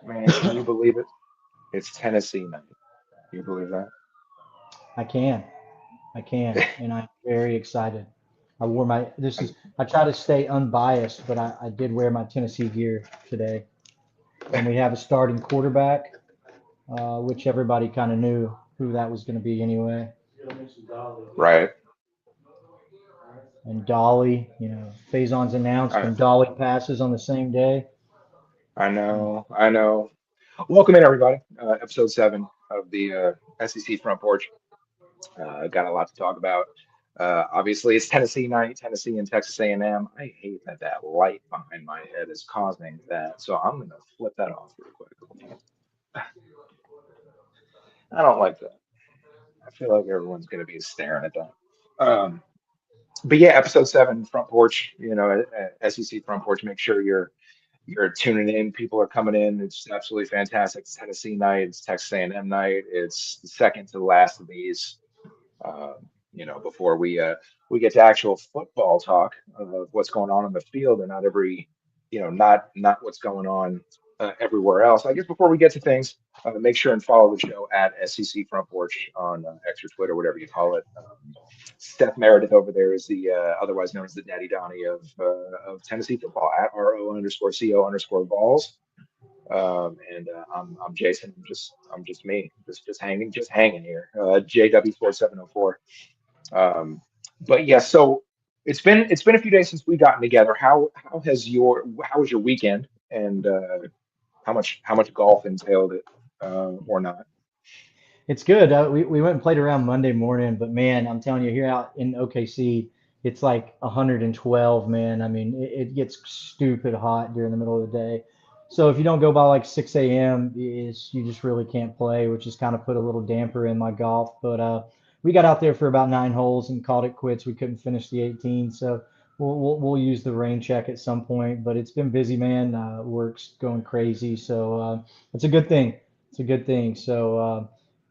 Man, can you believe it? It's Tennessee night. You believe that? I can, I can, and I'm very excited. I wore my. This I'm, is. I try to stay unbiased, but I did wear my Tennessee gear today, and we have a starting quarterback, which everybody kind of knew who that was going to be anyway. right. And Dolly, Faison's announced, I and Dolly passes on the same day. I know. I know. Welcome in, everybody. Episode 7 of the SEC Front Porch. Got a lot to talk about. Obviously, it's Tennessee night, Tennessee and Texas A&M. I hate that that light behind my head is causing that, so I'm gonna flip that off real quick. I don't like that. I feel like everyone's gonna be staring at that. But yeah, episode 7, Front Porch. SEC Front Porch. Make sure you're tuning in. People are coming in. It's absolutely fantastic. It's Tennessee night. It's Texas A&M night. It's the second to the last of these. uh, before we get to actual football talk of what's going on the field and not every, not what's going on everywhere else. I guess before we get to things, make sure and follow the show at SEC Front Porch on X or Twitter, whatever you call it. Seth Meredith over there is the otherwise known as the Daddy Donnie of Tennessee football at RO_CO_ Vols. I'm Jayson. I'm just me, just hanging here. JW4704. But yeah, so it's been a few days since we've gotten together. How was your weekend, and how much golf entailed it, or not? It's good. We went and played around Monday morning, but man, I'm telling you, here out in OKC, it's like 112, man. I mean, it gets stupid hot during the middle of the day. So if you don't go by like 6 a.m., you just really can't play, which has kind of put a little damper in my golf. But we got out there for about 9 holes and called it quits. We couldn't finish the 18, so we'll use the rain check at some point. But it's been busy, man. Work's going crazy, so it's a good thing. It's a good thing. So.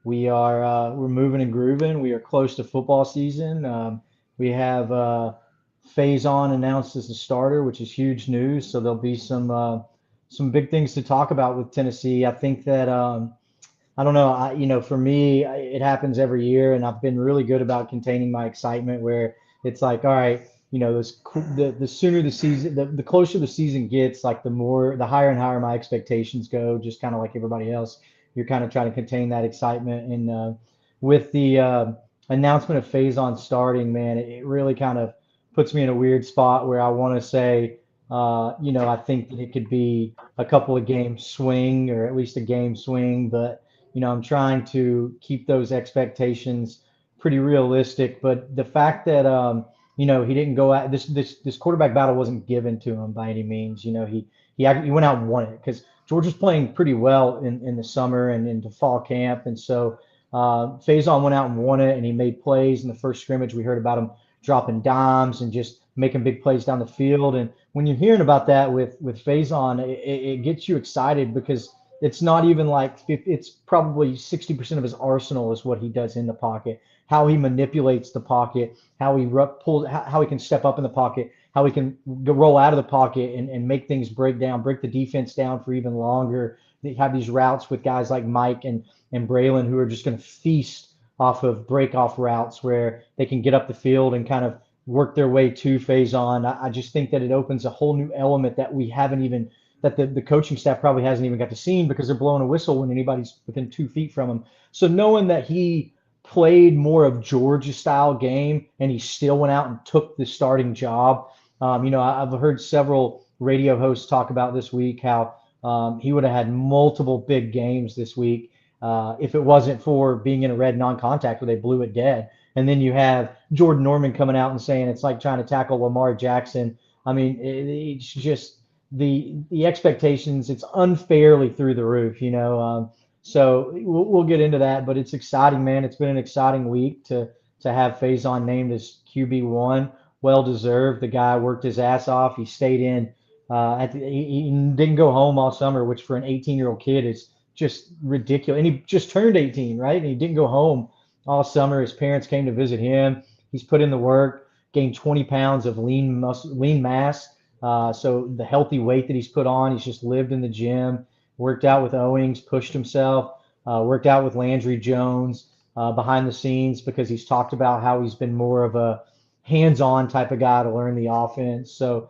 We're moving and grooving. We are close to football season. We have Faison announced as the starter, which is huge news. So there'll be some big things to talk about with Tennessee. I think that I don't know. For me, it happens every year, and I've been really good about containing my excitement. Where it's like, all right, the sooner the season, the closer the season gets, like the higher and higher my expectations go. Just kind of like everybody else, you're kind of trying to contain that excitement. And with the announcement of Faison starting, man, it really kind of puts me in a weird spot where I want to say, I think that it could be a couple of games swing or at least a game swing, but I'm trying to keep those expectations pretty realistic. But the fact that he didn't go out this quarterback battle wasn't given to him by any means. He went out and won it because Georgia's playing pretty well in the summer and into fall camp, and so Faison went out and won it, and he made plays in the first scrimmage. We heard about him dropping dimes and just making big plays down the field. And when you're hearing about that with Faison, it gets you excited because it's not even like it's probably 60% of his arsenal is what he does in the pocket, how he manipulates the pocket, how he pulls, how he can step up in the pocket, how he can roll out of the pocket and make things break the defense down for even longer. They have these routes with guys like Mike and Braylon who are just going to feast off of break off routes where they can get up the field and kind of work their way to Faison. I just think that it opens a whole new element that we haven't even that the coaching staff probably hasn't even got to see because they're blowing a whistle when anybody's within 2 feet from him. So knowing that he played more of Georgia style game and he still went out and took the starting job. I've heard several radio hosts talk about this week how he would have had multiple big games this week if it wasn't for being in a red non-contact where they blew it dead. And then you have Jordan Norman coming out and saying it's like trying to tackle Lamar Jackson. I mean, it's just the expectations. It's unfairly through the roof, so we'll get into that, but it's exciting, man. It's been an exciting week to have Faison named as QB1. Well deserved. The guy worked his ass off. He stayed in. He didn't go home all summer, which for an 18-year-old kid is just ridiculous. And he just turned 18, right? And he didn't go home all summer. His parents came to visit him. He's put in the work, gained 20 pounds of lean mass. So the healthy weight that he's put on, he's just lived in the gym. worked out with Owings, pushed himself, worked out with Landry Jones behind the scenes because he's talked about how he's been more of a hands-on type of guy to learn the offense. So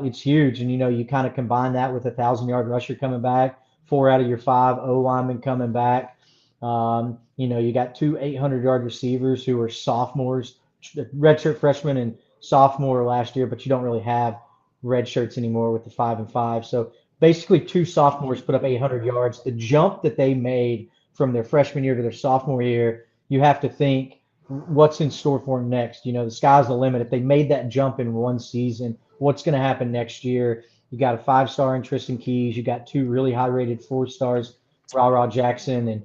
it's huge. And, you kind of combine that with a 1,000-yard rusher coming back, 4 out of your 5 O linemen coming back. You got two 800-yard receivers who are sophomores, redshirt freshmen and sophomore last year, but you don't really have red shirts anymore with the 5 and 5. So basically, two sophomores put up 800 yards. The jump that they made from their freshman year to their sophomore year, you have to think what's in store for them next. The sky's the limit. If they made that jump in one season, what's going to happen next year? You got a 5-star in Tristan Keys. You got two really high-rated 4 stars, Ra Jackson and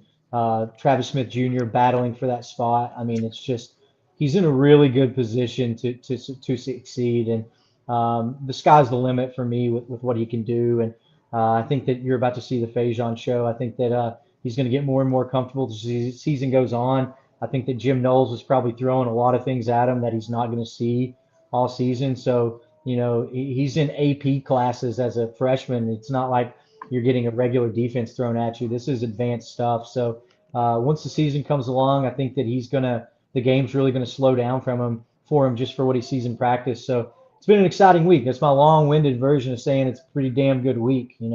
Travis Smith Jr. battling for that spot. I mean, it's just he's in a really good position to succeed, and the sky's the limit for me with what he can do. And I think that you're about to see the Fajon show. I think that he's going to get more and more comfortable as the season goes on. I think that Jim Knowles was probably throwing a lot of things at him that he's not going to see all season. So, he's in AP classes as a freshman. It's not like you're getting a regular defense thrown at you. This is advanced stuff. So, once the season comes along, I think that the game's really going to slow down for him just for what he sees in practice. So, it's been an exciting week. That's my long-winded version of saying it's a pretty damn good week. A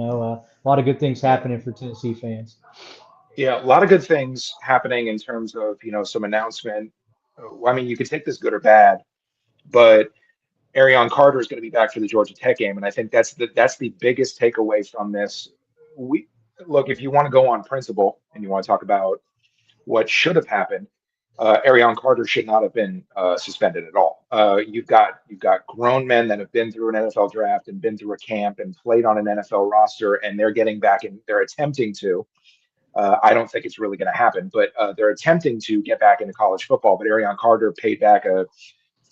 lot of good things Yeah. happening for Tennessee fans. Yeah, a lot of good things happening in terms of, some announcement. I mean, you could take this good or bad, but Arion Carter is going to be back for the Georgia Tech game, and I think that's the biggest takeaway from this. We Look, if you want to go on principle and you want to talk about what should have happened, Arion Carter should not have been suspended at all. You've got grown men that have been through an NFL draft and been through a camp and played on an NFL roster, and they're getting back and they're attempting to. I don't think it's really going to happen, but they're attempting to get back into college football. But Arion Carter paid back a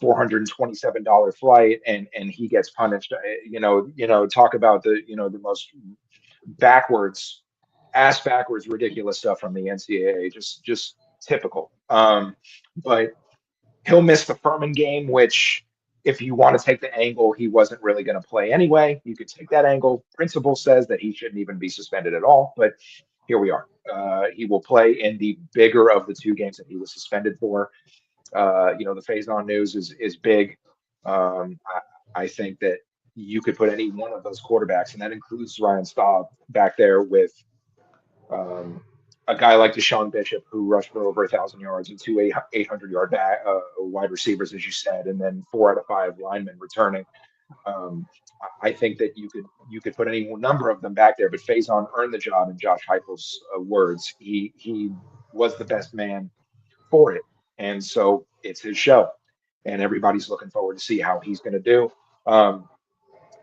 $427 flight, and he gets punished. Talk about the most backwards, ass backwards, ridiculous stuff from the NCAA. Just typical. But he'll miss the Furman game, which, if you want to take the angle, he wasn't really going to play anyway. You could take that angle. Principle says that he shouldn't even be suspended at all, but here we are. He will play in the bigger of the two games that he was suspended for. The Faison news is big. I think that you could put any one of those quarterbacks, and that includes Ryan Staub, back there with um, a guy like Deshaun Bishop, who rushed for over 1,000 yards, and two 800-yard wide receivers, as you said, and then 4 out of 5 linemen returning. Um, I think that you could put any number of them back there, but Faison earned the job. In Josh Heupel's words, he was the best man for it, and so it's his show, and everybody's looking forward to see how he's going to do. Um,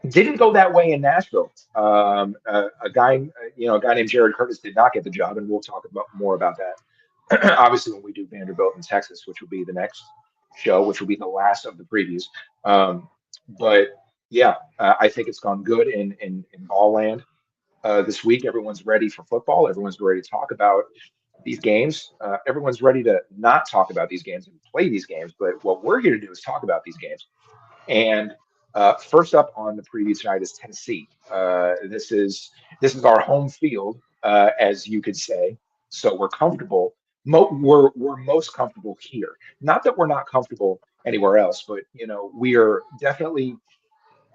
didn't go that way in Nashville. A guy named Jared Curtis did not get the job, and we'll talk about more about that. Obviously, when we do Vanderbilt in Texas, which will be the next show, which will be the last of the previews. But yeah, I think it's gone good in ball land this week. Everyone's ready for football. Everyone's ready to talk about these games. Everyone's ready to not talk about these games and play these games. But what we're here to do is talk about these games. And first up on the preview tonight is Tennessee. This is our home field, as you could say. So we're comfortable. We're most comfortable here. Not that we're not comfortable anywhere else, but we are definitely.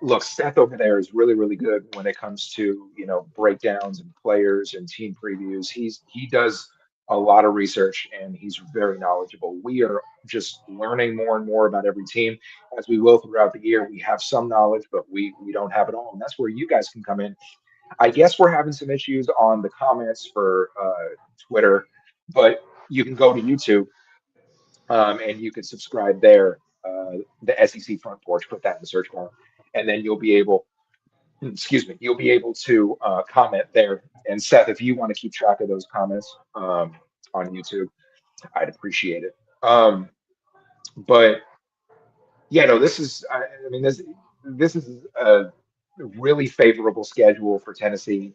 Look, Seth over there is really, really good when it comes to breakdowns and players and team previews. He does a lot of research, and he's very knowledgeable. We are just learning more and more about every team as we will throughout the year. We have some knowledge, but we don't have it all, and that's where you guys can come in. I guess we're having some issues on the comments for Twitter, but you can go to YouTube, and you can subscribe there. The SEC Front Porch, put that in the search bar, and then you'll be able to comment there. And Seth, if you want to keep track of those comments on YouTube, I'd appreciate it. But yeah, no, I mean, this is a really favorable schedule for Tennessee,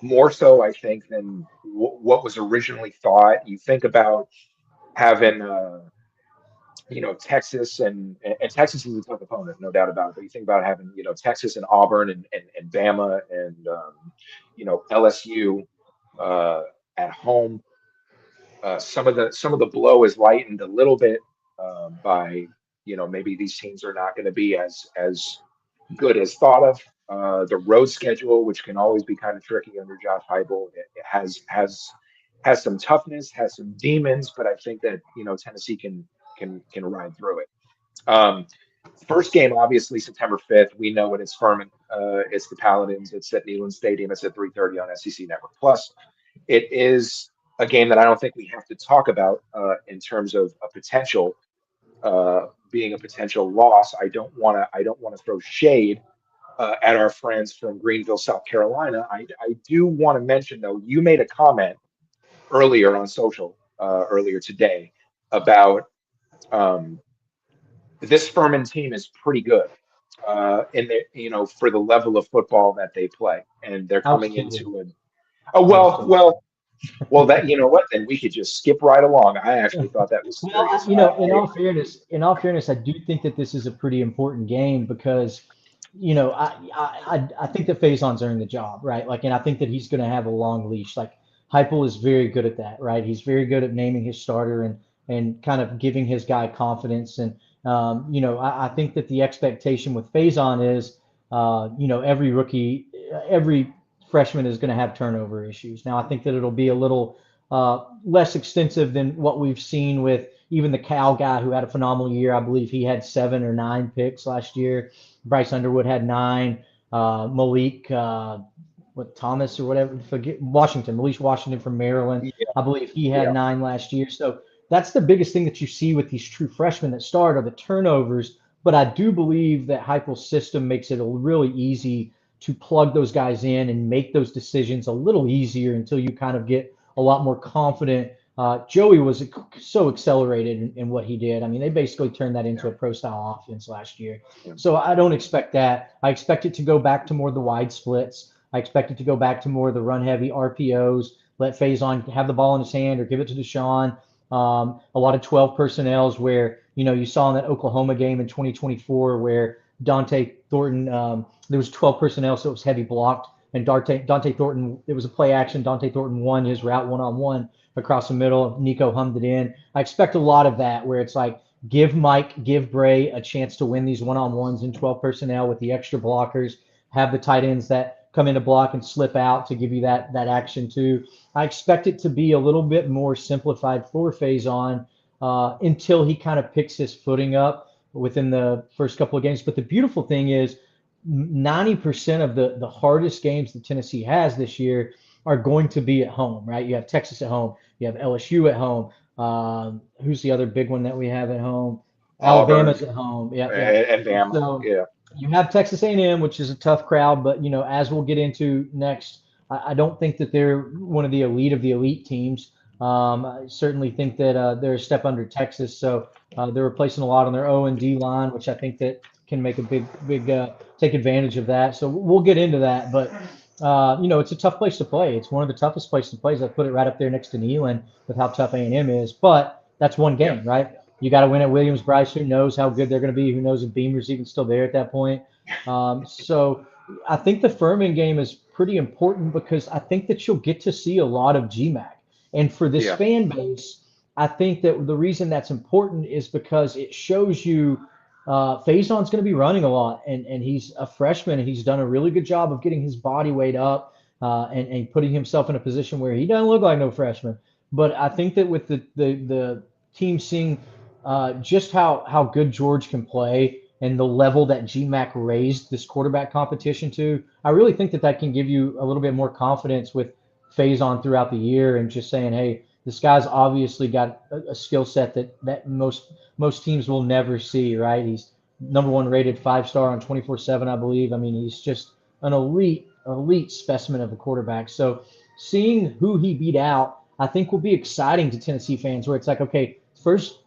more so, I think, than what was originally thought. You think about having Texas and Texas is a tough opponent, no doubt about it. But you think about having, Texas and Auburn and Bama and LSU uh, at home. Some of the blow is lightened a little bit by maybe these teams are not going to be as good as thought of. The road schedule, which can always be kind of tricky under Josh Heupel, it has some toughness, has some demons, but I think that Tennessee can ride through it. Um, First game, obviously September 5th. We know it. It's Furman. It's the Paladins. It's at Neyland Stadium. It's at 3:30 on SEC Network Plus. It is a game that I don't think we have to talk about in terms of a potential being a potential loss. I don't want to throw shade at our friends from Greenville, South Carolina. I do want to mention though, you made a comment earlier on social earlier today about um, this Furman team is pretty good in the for the level of football that they play, and they're I was coming kidding. into a oh I was well kidding. well well that you know what then we could just skip right along. I actually thought that was Well, serious. in all fairness, I do think that this is a pretty important game because, I think that Faison's earned the job, right? Like, and I think that he's going to have a long leash. Like, Heupel is very good at that, right? He's very good at naming his starter and kind of giving his guy confidence. And I think that the expectation with Faison is, every rookie, every freshman is going to have turnover issues. Now, I think that it'll be a little less extensive than what we've seen with even the Cal guy who had a phenomenal year. I believe he had 7 or 9 picks last year. Bryce Underwood had 9. Malik, what Thomas or whatever, forget Washington, Malik Washington from Maryland. Yeah, I believe he had yeah, 9 last year. So that's the biggest thing that you see with these true freshmen that start are the turnovers. But I do believe that Heupel's system makes it really easy to plug those guys in and make those decisions a little easier until you kind of get a lot more confident. Joey was so accelerated in what he did. I mean, they basically turned that into yeah, a pro style offense last year. yeah. So I don't expect that. I expect it to go back to more of the wide splits. I expect it to go back to more of the run heavy RPOs. Let Faison have the ball in his hand or give it to Deshaun. A lot of 12 personnels where, you saw in that Oklahoma game in 2024 where Dante Thornton, there was 12 personnel, so it was heavy blocked. And Dante Thornton, it was a play action. Dante Thornton won his route one-on-one across the middle. Nico hummed it in. I expect a lot of that where it's like, give Mike, give Bray a chance to win these one-on-ones in 12 personnel with the extra blockers, have the tight ends that come in to block and slip out to give you that action too. I expect it to be a little bit more simplified for Faison until he kind of picks his footing up within the first couple of games. But the beautiful thing is 90% of the hardest games that Tennessee has this year are going to be at home, right? You have Texas at home, you have LSU at home. Who's the other big one that we have at home? Auburn Alabama's at home. Yep, yep. and Bama. So Yeah, you have Texas A&M, which is a tough crowd, but as we'll get into next, I don't think that they're one of the elite teams. I certainly think that they're a step under Texas, so they're replacing a lot on their O and D line, which I think that can make a big take advantage of that. So we'll get into that, but it's a tough place to play. It's one of the toughest places to play. I put it right up there next to Neyland with how tough A&M is, but that's one yeah, game, right? You got to win at Williams-Brice. Who knows how good they're going to be? Who knows if Beamer's even still there at that point? So I think the Furman game is pretty important because I think that you'll get to see a lot of GMAC. And for this yeah, fan base, I think that the reason that's important is because it shows you Faison's going to be running a lot, and he's a freshman, and he's done a really good job of getting his body weight up and putting himself in a position where he doesn't look like no freshman. But I think that with the team seeing just how good George can play and the level that GMAC raised this quarterback competition to, I really think that can give you a little bit more confidence with Faison throughout the year and just saying, hey, this guy's obviously got a skill set that most teams will never see, right? He's number one rated 5-star on 24/7, I believe. I mean, he's just an elite specimen of a quarterback. So seeing who he beat out, I think will be exciting to Tennessee fans. Where it's like, okay, first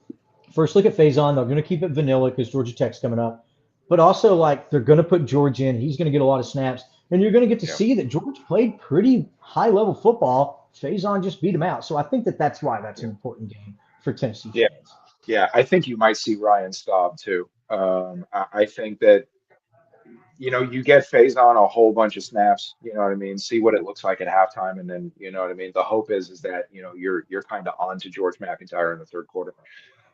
look at Faison. They're going to keep it vanilla because Georgia Tech's coming up, but also like they're going to put George in. He's going to get a lot of snaps, and you're going to get to yeah, see that George played pretty high level football. Faison just beat him out. So I think that that's why that's yeah. an important game for Tennessee Yeah. fans. Yeah, I think you might see Ryan Staub too. I think that you get Faison a whole bunch of snaps, you know what I mean? See what it looks like at halftime, and then you know what I mean. The hope is that you're kind of on to George McIntyre in the third quarter.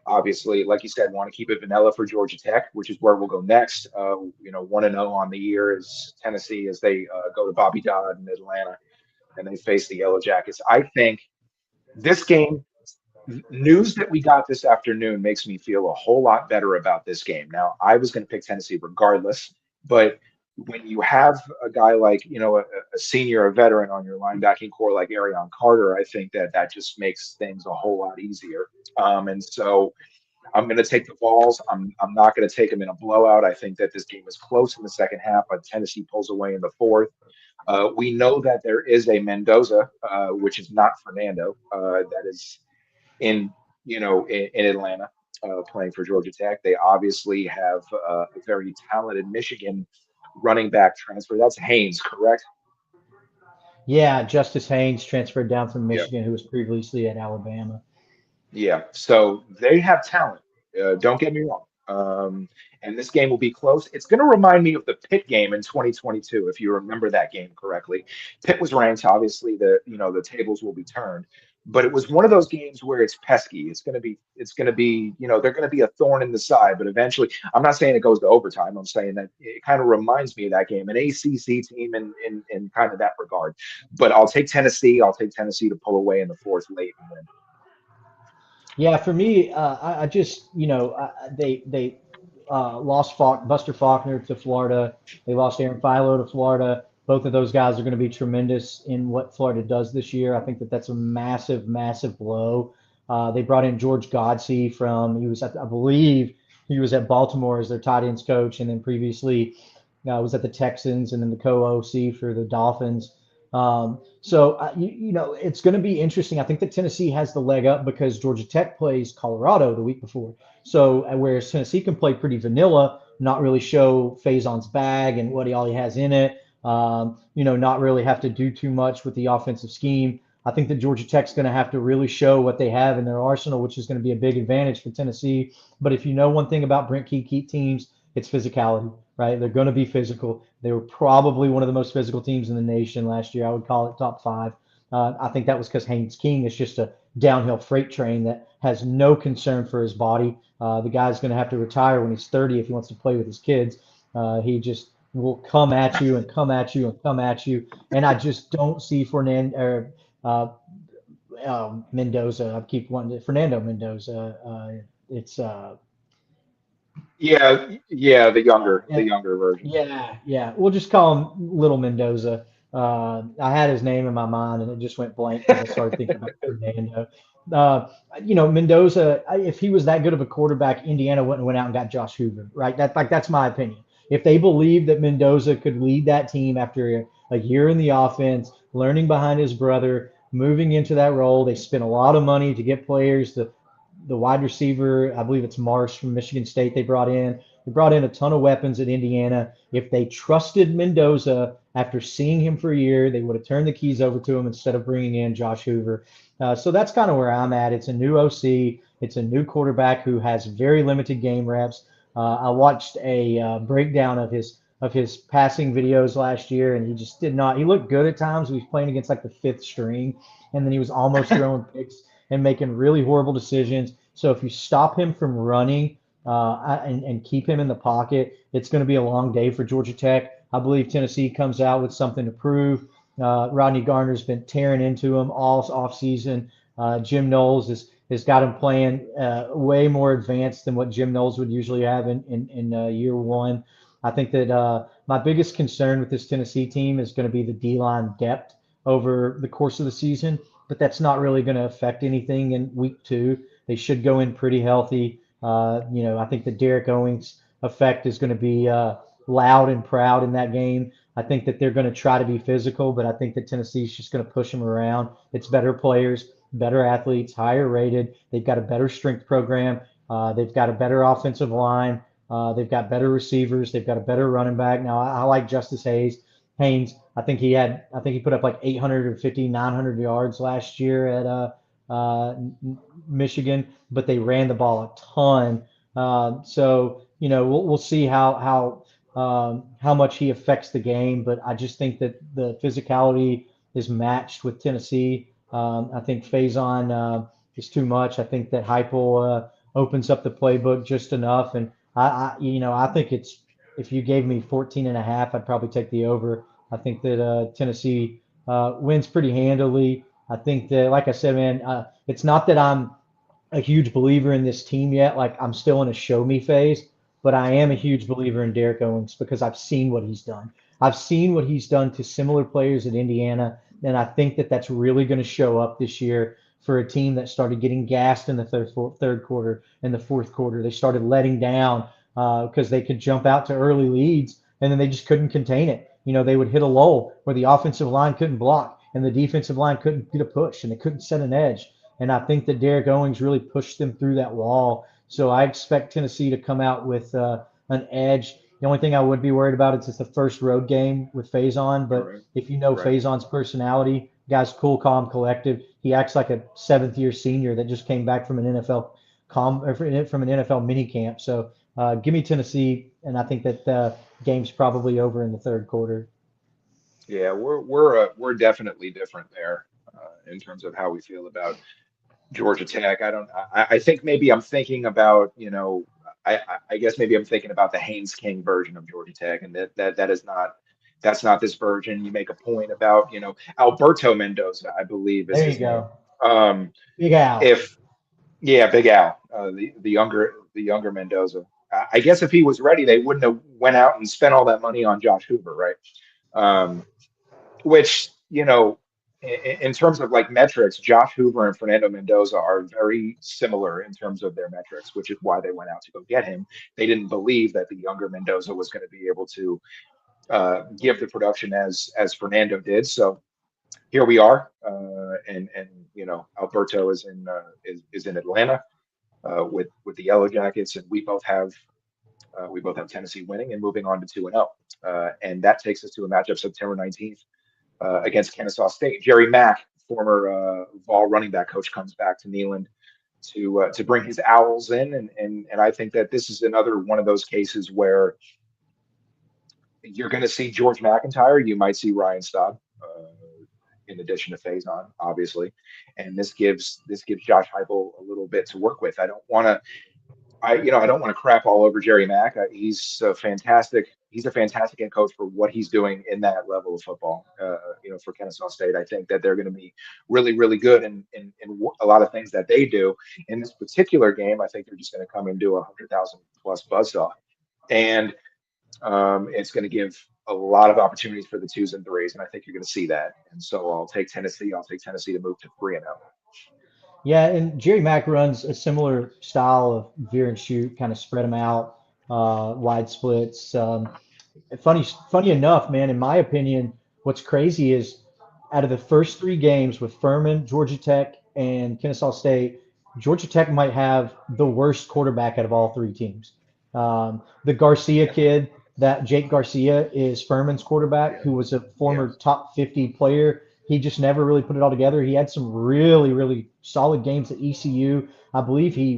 Obviously, like you said, want to keep it vanilla for Georgia Tech, which is where we'll go next. 1-0 on the year is Tennessee as they go to Bobby Dodd in Atlanta and they face the Yellow Jackets. I think this game news that we got this afternoon makes me feel a whole lot better about this game. Now, I was going to pick Tennessee regardless, but when you have a guy like, a senior, a veteran on your linebacking core like Arion Carter, I think that that just makes things a whole lot easier. And so I'm going to take the Vols. I'm not going to take them in a blowout. I think that this game is close in the second half, but Tennessee pulls away in the fourth. We know that there is a Mendoza, which is not Fernando, that is in in Atlanta playing for Georgia Tech. They obviously have a very talented Michigan running back transfer. That's Haynes, correct? Yeah, Justice Haynes transferred down from Yeah. Michigan, who was previously at Alabama. Yeah, so they have talent. Don't get me wrong. And this game will be close. It's going to remind me of the Pitt game in 2022, if you remember that game correctly. Pitt was ranked. Obviously, the tables will be turned, but it was one of those games where it's pesky. It's going to be, they're going to be a thorn in the side. But eventually, I'm not saying it goes to overtime. I'm saying that it kind of reminds me of that game, an ACC team in kind of that regard. But I'll take Tennessee. I'll take Tennessee to pull away in the fourth late and win. Yeah, for me, I just they lost Buster Faulkner to Florida. They lost Aaron Philo to Florida. Both of those guys are going to be tremendous in what Florida does this year. I think that that's a massive, massive blow. They brought in George Godsey from I believe he was at Baltimore as their tight ends coach, and then previously was at the Texans and then the co-OC for the Dolphins. So it's going to be interesting. I think that Tennessee has the leg up because Georgia Tech plays Colorado the week before. So whereas Tennessee can play pretty vanilla, not really show Faison's bag and what all he has in it, not really have to do too much with the offensive scheme. I think that Georgia Tech's going to have to really show what they have in their arsenal, which is going to be a big advantage for Tennessee. But if you know one thing about Brent Key teams, it's physicality, right? They're going to be physical. They were probably one of the most physical teams in the nation last year. I would call it top five. I think that was because Haynes King is just a downhill freight train that has no concern for his body. The guy's going to have to retire when he's 30 if he wants to play with his kids. He just will come at you and come at you and come at you. And I just don't see Mendoza. I keep wanting to Fernando Mendoza. It's Yeah, yeah, the and younger version. yeah. We'll just call him Little Mendoza. I had his name in my mind and it just went blank because I started thinking about Fernando. Uh, Mendoza, if he was that good of a quarterback, Indiana wouldn't have went out and got Josh Hoover, right? That's my opinion. If they believed that Mendoza could lead that team after a year in the offense, learning behind his brother, moving into that role, they spent a lot of money to get players. The wide receiver, I believe it's Marsh from Michigan State, they brought in. They brought in a ton of weapons at Indiana. If they trusted Mendoza after seeing him for a year, they would have turned the keys over to him instead of bringing in Josh Hoover. So that's kind of where I'm at. It's a new OC. It's a new quarterback who has very limited game reps. I watched a breakdown of his passing videos last year, and he just did not. He looked good at times. He was playing against like the fifth string, and then he was almost throwing picks and making really horrible decisions. So if you stop him from running and keep him in the pocket, it's going to be a long day for Georgia Tech. I believe Tennessee comes out with something to prove. Rodney Garner's been tearing into him all offseason. Jim Knowles has got him playing way more advanced than what Jim Knowles would usually have in year one. I think that my biggest concern with this Tennessee team is going to be the D line depth over the course of the season, but that's not really going to affect anything in week two. They should go in pretty healthy. I think the Derek Owens effect is going to be loud and proud in that game. I think that they're going to try to be physical, but I think that Tennessee's just going to push them around. It's better players, better athletes, higher rated. They've got a better strength program. They've got a better offensive line. They've got better receivers. They've got a better running back. Now, I like Justice Haynes. I think he put up like 850, 900 yards last year Michigan, but they ran the ball a ton. So we'll see how much he affects the game, but I just think that the physicality is matched with Tennessee. I think Faison is too much. I think that Heupel opens up the playbook just enough, and I think it's if you gave me 14 and a half, I'd probably take the over. I think that Tennessee wins pretty handily. I think that, like I said, man, it's not that I'm a huge believer in this team yet. Like I'm still in a show me phase, but I am a huge believer in Derek Owens because I've seen what he's done. I've seen what he's done to similar players at Indiana, and I think that that's really going to show up this year for a team that started getting gassed in the third quarter and the fourth quarter. They started letting down because they could jump out to early leads, and then they just couldn't contain it. They would hit a lull where the offensive line couldn't block and the defensive line couldn't get a push and they couldn't set an edge. And I think that Derek Owens really pushed them through that wall. So I expect Tennessee to come out with an edge. The only thing I would be worried about is it's the first road game with Faison. All But right. if you know Right. Faison's personality, guy's cool, calm, collective. He acts like a seventh year senior that just came back from an NFL from an NFL mini camp. So give me Tennessee, and I think that game's probably over in the third quarter. Yeah, we're definitely different there in terms of how we feel about Georgia Tech. I don't. I think maybe I'm thinking about, I guess maybe I'm thinking about the Haynes King version of Georgia Tech, and that is not that's not this version. You make a point about, Alberto Mendoza, I believe is There you his name. go. Um, Big Al. if Yeah, Big Al, the younger Mendoza. I guess if he was ready, they wouldn't have went out and spent all that money on Josh Hoover, right? Um, which, in terms of like metrics, Josh Hoover and Fernando Mendoza are very similar in terms of their metrics, which is why they went out to go get him. They didn't believe that the younger Mendoza was going to be able to give the production as Fernando did. So here we are, and Alberto is in Atlanta with the Yellow Jackets, and we both have Tennessee winning and moving on to 2-0, and that takes us to a matchup September 19th against Kennesaw State. Jerry Mack, former Vol running back coach, comes back to Neyland to bring his Owls in, and I think that this is another one of those cases where you're going to see George McIntyre, you might see Ryan Staub, in addition to Faison, obviously, and this gives Josh Heupel a little bit to work with. I don't want to crap all over Jerry Mack. He's a fantastic head coach for what he's doing in that level of football. For Kennesaw State, I think that they're going to be really, really good in a lot of things that they do. In this particular game, I think they're just going to come and do 100,000 plus buzzsaw, and it's going to give a lot of opportunities for the twos and threes, and I think you're going to see that. And so I'll take Tennessee. I'll take Tennessee to move to 3-0. Yeah, and Jerry Mack runs a similar style of veer and shoot, kind of spread them out, wide splits. Funny enough, man, in my opinion, what's crazy is out of the first three games with Furman, Georgia Tech, and Kennesaw State, Georgia Tech might have the worst quarterback out of all three teams. The Garcia Yeah, kid, that Jake Garcia is Furman's quarterback, yeah, who was a yeah. former top 50 player. He just never really put it all together. He had some really, really solid games at ECU. I believe he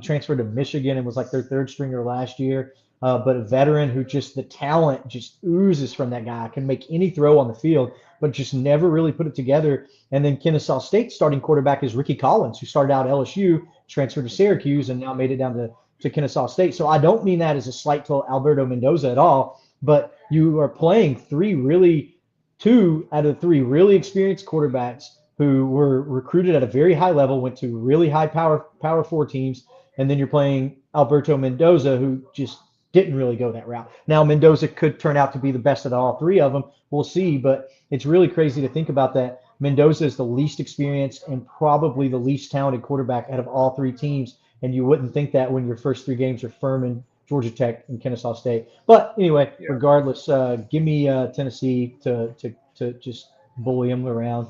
transferred to Michigan and was like their third stringer last year. But a veteran who just the talent just oozes from that guy, can make any throw on the field, but just never really put it together. And then Kennesaw State starting quarterback is Ricky Collins, who started out at LSU, transferred to Mhm. Syracuse, and now made it down to Kennesaw State. So I don't mean that as a slight to Alberto Mendoza at all, but you are playing two out of the three really experienced quarterbacks who were recruited at a very high level, went to really high power four teams, and then you're playing Alberto Mendoza, who just didn't really go that route. Now Mendoza could turn out to be the best of all three of them. We'll see, but it's really crazy to think about that. Mendoza is the least experienced and probably the least talented quarterback out of all three teams, and you wouldn't think that when your first three games are Furman, Georgia Tech, and Kennesaw State. But anyway, Yeah, regardless, give me Tennessee to just bully them around.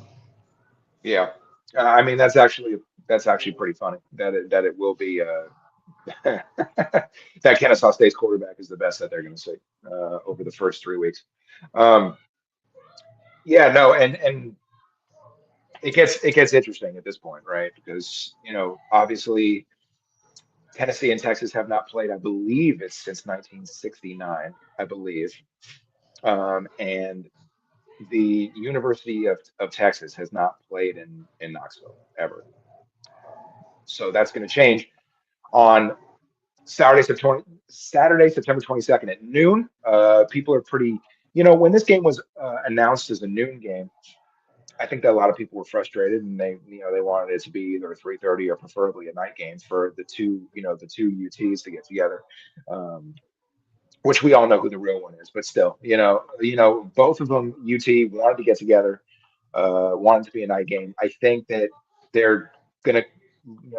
yeah. I mean, that's actually pretty funny that it will be that Kennesaw State's quarterback is the best that they're going to see over the first 3 weeks. Um, yeah, no, and it gets interesting at this point, right? Because obviously Tennessee and Texas have not played. I believe it's since 1969. I believe, and the University of Texas has not played in Knoxville ever. So that's going to change on Saturday, September 22nd at noon. People are pretty, when this game was announced as a noon game, I think that a lot of people were frustrated and they wanted it to be either 3:30 or preferably a night game for the two UTs to get together. Um, which we all know who the real one is, but still, both of them, UT wanted to get together, wanted to be a night game. I think that they're gonna,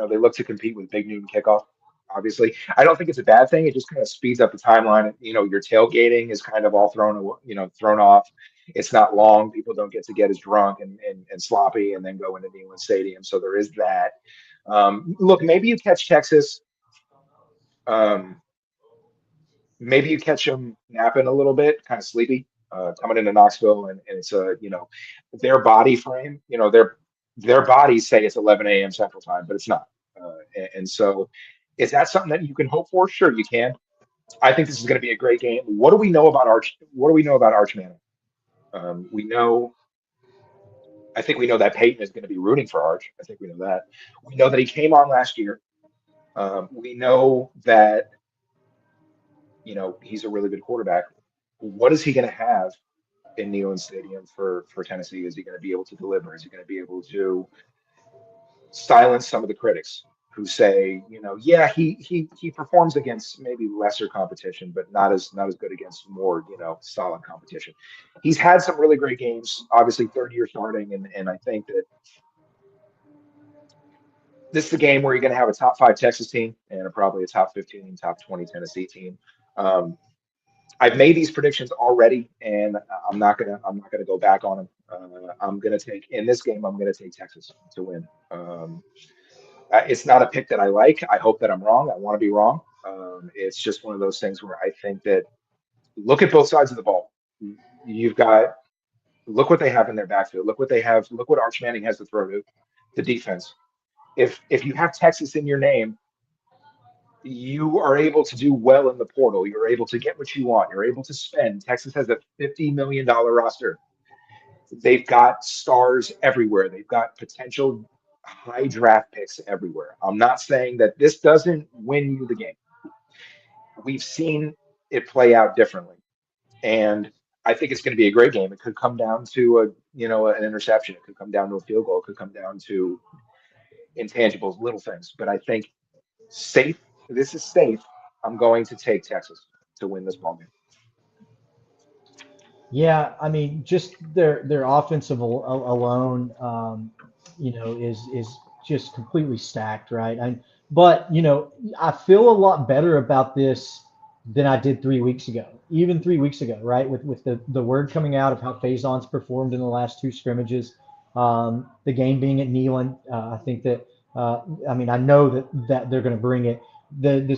they look to compete with Big Noon kickoff. Obviously, I don't think it's a bad thing. It just kind of speeds up the timeline. Your tailgating is kind of all thrown off. It's not long. People don't get as drunk and sloppy and then go into Neyland Stadium. So there is that. Look, maybe you catch Texas. Um, Maybe you catch them napping a little bit, kind of sleepy, coming into Knoxville, and it's their body frame, their bodies say it's 11 a.m. Central Time, but it's not. And so, is that something that you can hope for? Sure, you can. I think this is going to be a great game. What do we know about Arch? What do we know about Arch Manning? We know. I think we know that Peyton is going to be rooting for Arch. I think we know that. We know that he came on last year. We know that he's a really good quarterback. What is he going to have in Neyland Stadium for Tennessee? Is he going to be able to deliver? Is he going to be able to silence some of the critics who say, yeah, he performs against maybe lesser competition, but not as good against more, solid competition. He's had some really great games, obviously third year starting, and I think that this is a game where you're going to have a top five Texas team and probably a top 15, top 20 Tennessee team. Um, I've made these predictions already, and I'm not gonna go back on them. I'm gonna take in this game. I'm gonna take Texas to win. It's not a pick that I like. I hope that I'm wrong. I want to be wrong. It's just one of those things where I think that look at both sides of the ball. You've got look what they have in their backfield. Look what they have. Look what Arch Manning has to throw to the defense. If you have Texas in your name, you are able to do well in the portal. You're able to get what you want. You're able to spend. Texas has a $50 million roster. They've got stars everywhere. They've got potential high draft picks everywhere. I'm not saying that this doesn't win you the game. We've seen it play out differently. And I think it's going to be a great game. It could come down to an interception. It could come down to a field goal. It could come down to intangibles, little things. But I think safe. This is safe. I'm going to take Texas to win this ball game. Yeah, I mean, just their offensive alone, is just completely stacked, right? But I feel a lot better about this than I did 3 weeks ago, even 3 weeks ago, right? With the word coming out of how Faison's performed in the last two scrimmages, the game being at Neyland, I think that, I mean, I know that they're going to bring it. The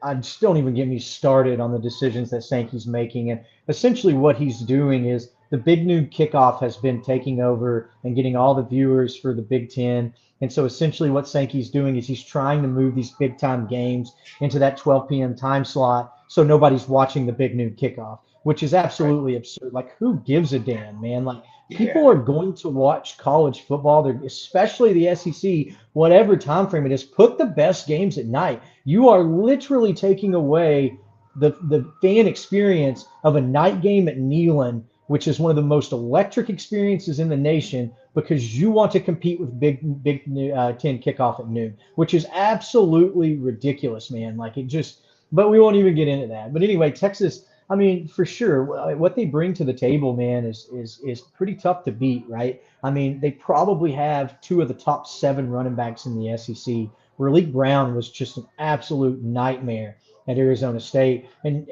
I just don't even get me started on the decisions that Sankey's making. And essentially, what he's doing is the Big Noon kickoff has been taking over and getting all the viewers for the Big Ten. And so, essentially, what Sankey's doing is he's trying to move these big time games into that 12 p.m. time slot so nobody's watching the Big Noon kickoff, which is Right. absolutely absurd. Like, who gives a damn, man? Like, people Yeah. are going to watch college football, especially the SEC, whatever time frame it is. Put the best games at night. You are literally taking away the fan experience of a night game at Neyland, which is one of the most electric experiences in the nation, because you want to compete with Big Ten kickoff at noon, which is absolutely ridiculous, man. Like it just. But we won't even get into that. But anyway, Texas. I mean, for sure, what they bring to the table, man, is pretty tough to beat, right? I mean, they probably have two of the top seven running backs in the SEC. Raleek Brown was just an absolute nightmare at Arizona State, and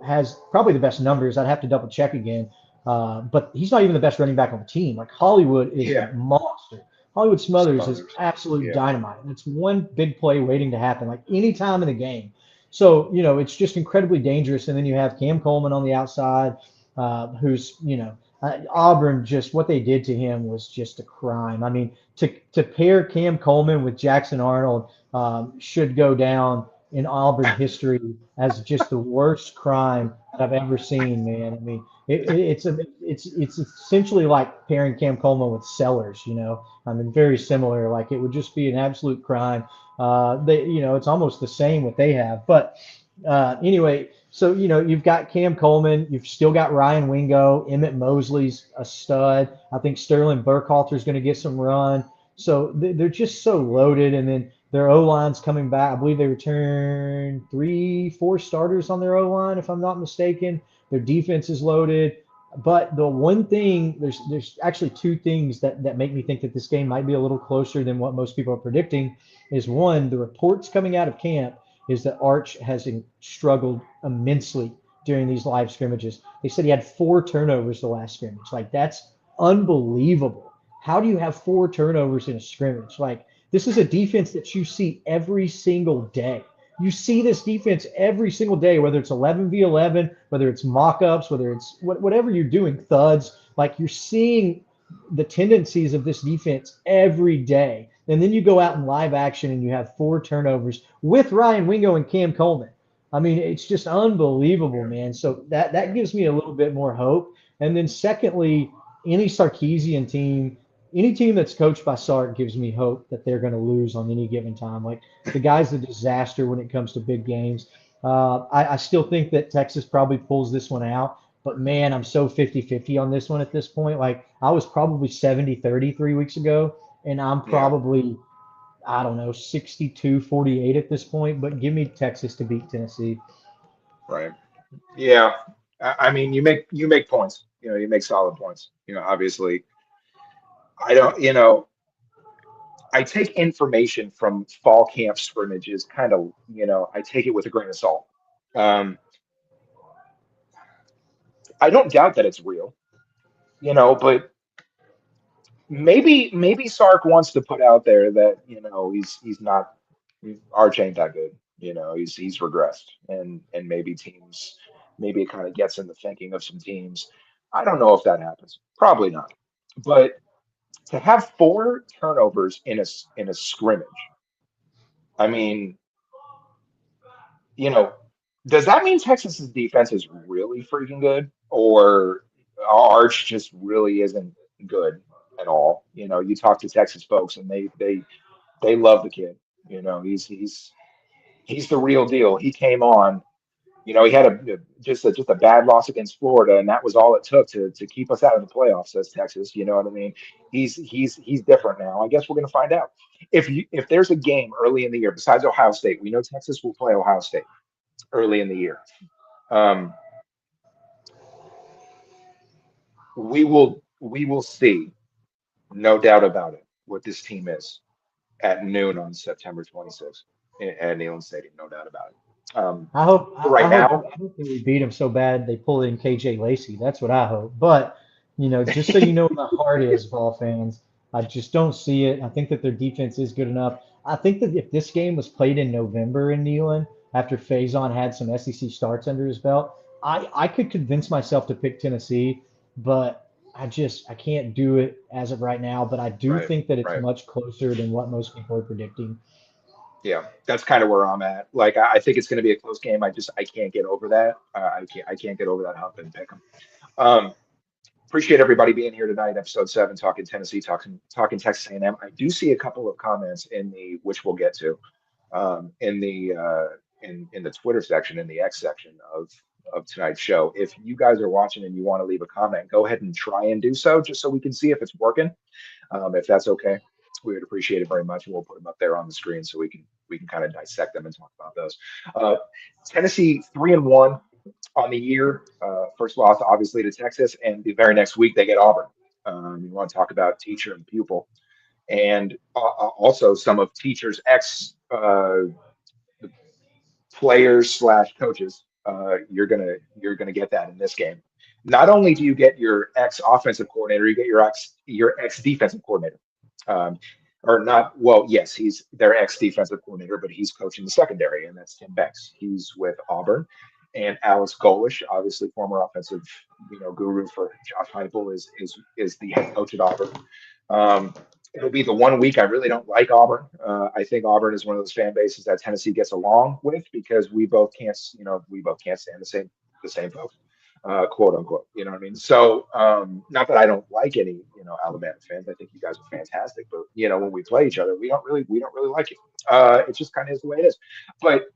has probably the best numbers. I'd have to double check again, but he's not even the best running back on the team. Like Hollywood is a Yeah. monster. Hollywood Smothers is Smothers. absolute Yeah. dynamite. And it's one big play waiting to happen, like any time in the game. So it's just incredibly dangerous. And then you have Cam Coleman on the outside. who's, Auburn, just what they did to him was just a crime. I mean, to pair Cam Coleman with Jackson Arnold should go down in Auburn history as just the worst crime that I've ever seen, man. I mean, it's essentially like pairing Cam Coleman with Sellers, I mean, very similar. Like it would just be an absolute crime. It's almost the same what they have, but anyway, so you've got Cam Coleman, you've still got Ryan Wingo, Emmett Mosley's a stud. I think Sterling Burkhalter's going to get some run. So they're just so loaded, and then their O line's coming back. I believe they returned 3, 4 starters on their O line, if I'm not mistaken. Their defense is loaded. But the one thing, there's actually two things that make me think that this game might be a little closer than what most people are predicting. Is one, the reports coming out of camp is that Arch has struggled immensely during these live scrimmages. They said he had 4 turnovers the last scrimmage. Like, that's unbelievable. How do you have 4 turnovers in a scrimmage? Like, this is a defense that you see every single day. You see this defense every single day, whether it's 11v11, whether it's mock-ups, whether it's whatever you're doing, thuds. Like, you're seeing the tendencies of this defense every day. And then you go out in live action and you have 4 turnovers with Ryan Wingo and Cam Coleman. I mean, it's just unbelievable, man. So that gives me a little bit more hope. And then secondly, any Sarkisian team, any team that's coached by Sark gives me hope that they're going to lose on any given time. Like the guy's a disaster when it comes to big games. I still think that Texas probably pulls this one out. But man, I'm so 50-50 on this one at this point. Like I was probably 70-30 3 weeks ago, and I'm Yeah, probably, I don't know, 62-48 at this point. But give me Texas to beat Tennessee. right. Yeah. I mean, you make points. You make solid points. Obviously, I don't. I take information from fall camp scrimmages, kind of. I take it with a grain of salt. Um, I don't doubt that it's real. But maybe Sark wants to put out there that he's not Arch ain't that good. He's regressed, and maybe it kind of gets in the thinking of some teams. I don't know if that happens. Probably not. But to have 4 turnovers in a scrimmage, I mean, you know, does that mean Texas's defense is really freaking good, or Arch just really isn't good at all? You talk to Texas folks, and they love the kid. He's the real deal. He came on. He had just a bad loss against Florida, and that was all it took to keep us out of the playoffs. Says Texas. You know what I mean? He's different now. I guess we're going to find out if there's a game early in the year besides Ohio State. We know Texas will play Ohio State early in the year. Um, we will see, no doubt about it, what this team is at noon on September 26th at Neyland Stadium. No doubt about it. I hope But I, right I hope now, I hope that we beat them so bad they pull in KJ Lacey. That's what I hope. But just so you know what my heart is, Vol fans, I just don't see it. I think that their defense is good enough. I think that if this game was played in November in Neyland, after Faison had some SEC starts under his belt, I could convince myself to pick Tennessee, but I can't do it as of right now. But I do right, think that it's right. much closer than what most people are predicting. Yeah, that's kind of where I'm at. Like, I think it's going to be a close game. I can't get over that. I can't get over that hump and pick them. Um, appreciate everybody being here tonight, episode 7, talking Tennessee, talking Texas A&M. I do see a couple of comments in the which we'll get to in the Twitter section, in the X section of tonight's show. If you guys are watching and you want to leave a comment, go ahead and try and do so, just so we can see if it's working. If that's okay, we would appreciate it very much, and we'll put them up there on the screen so we can kind of dissect them and talk about those. Uh, Tennessee 3-1 on the year. First loss, obviously, to Texas, and the very next week they get Auburn. You want to talk about teacher and pupil, and also some of teachers' ex players slash coaches. You're gonna get that in this game. Not only do you get your ex offensive coordinator, you get your ex defensive coordinator. Um, or not, well, yes, he's their ex defensive coordinator, but he's coaching the secondary, and that's Tim Banks. He's with Auburn, And Alex Golish, obviously former offensive, guru for Josh Heupel, is the head coach at Auburn. Um, It'll be the one week I really don't like Auburn. I think Auburn is one of those fan bases that Tennessee gets along with because we both can't stand the same folks, quote unquote. You know what I mean? So, not that I don't like any, Alabama fans. I think you guys are fantastic, but when we play each other, we don't really like it. It just kind of is the way it is. But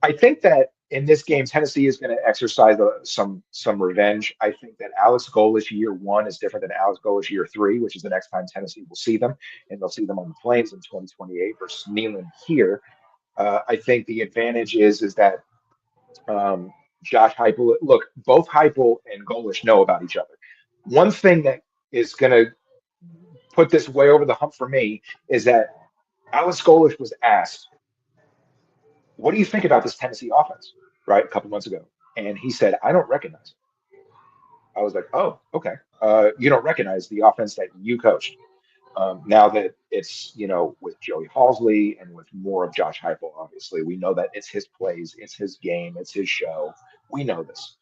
I think that in this game, Tennessee is going to exercise some revenge. I think that Alex Golesh year one is different than Alex Golesh year three, which is the next time Tennessee will see them, and they'll see them on the plains in 2028 versus Neyland here. I think the advantage is that um, Josh Heupel. Look, both Heupel and Golesh know about each other. One thing that is going to put this way over the hump for me is that Alex Golesh was asked, what do you think about this Tennessee offense? Right, a couple months ago. And he said, I don't recognize it. I was like, oh, okay. You don't recognize the offense that you coached. Now that it's, with Joey Halsley and with more of Josh Heupel, obviously, we know that it's his plays, it's his game, it's his show. We know this.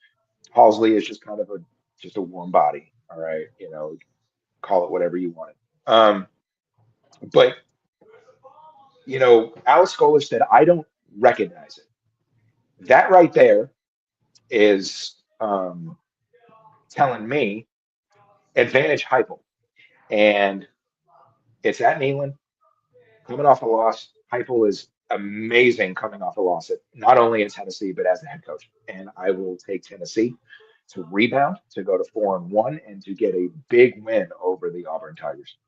Halsley is just kind of a warm body. All right. Call it whatever you want. But, Alex Golesh said, I don't recognize it. That right there is telling me advantage Heupel. And it's at Neyland, coming off a loss. Heupel is amazing coming off a loss, not only in Tennessee, but as the head coach. And I will take Tennessee to rebound, to go to 4-1, and to get a big win over the Auburn Tigers.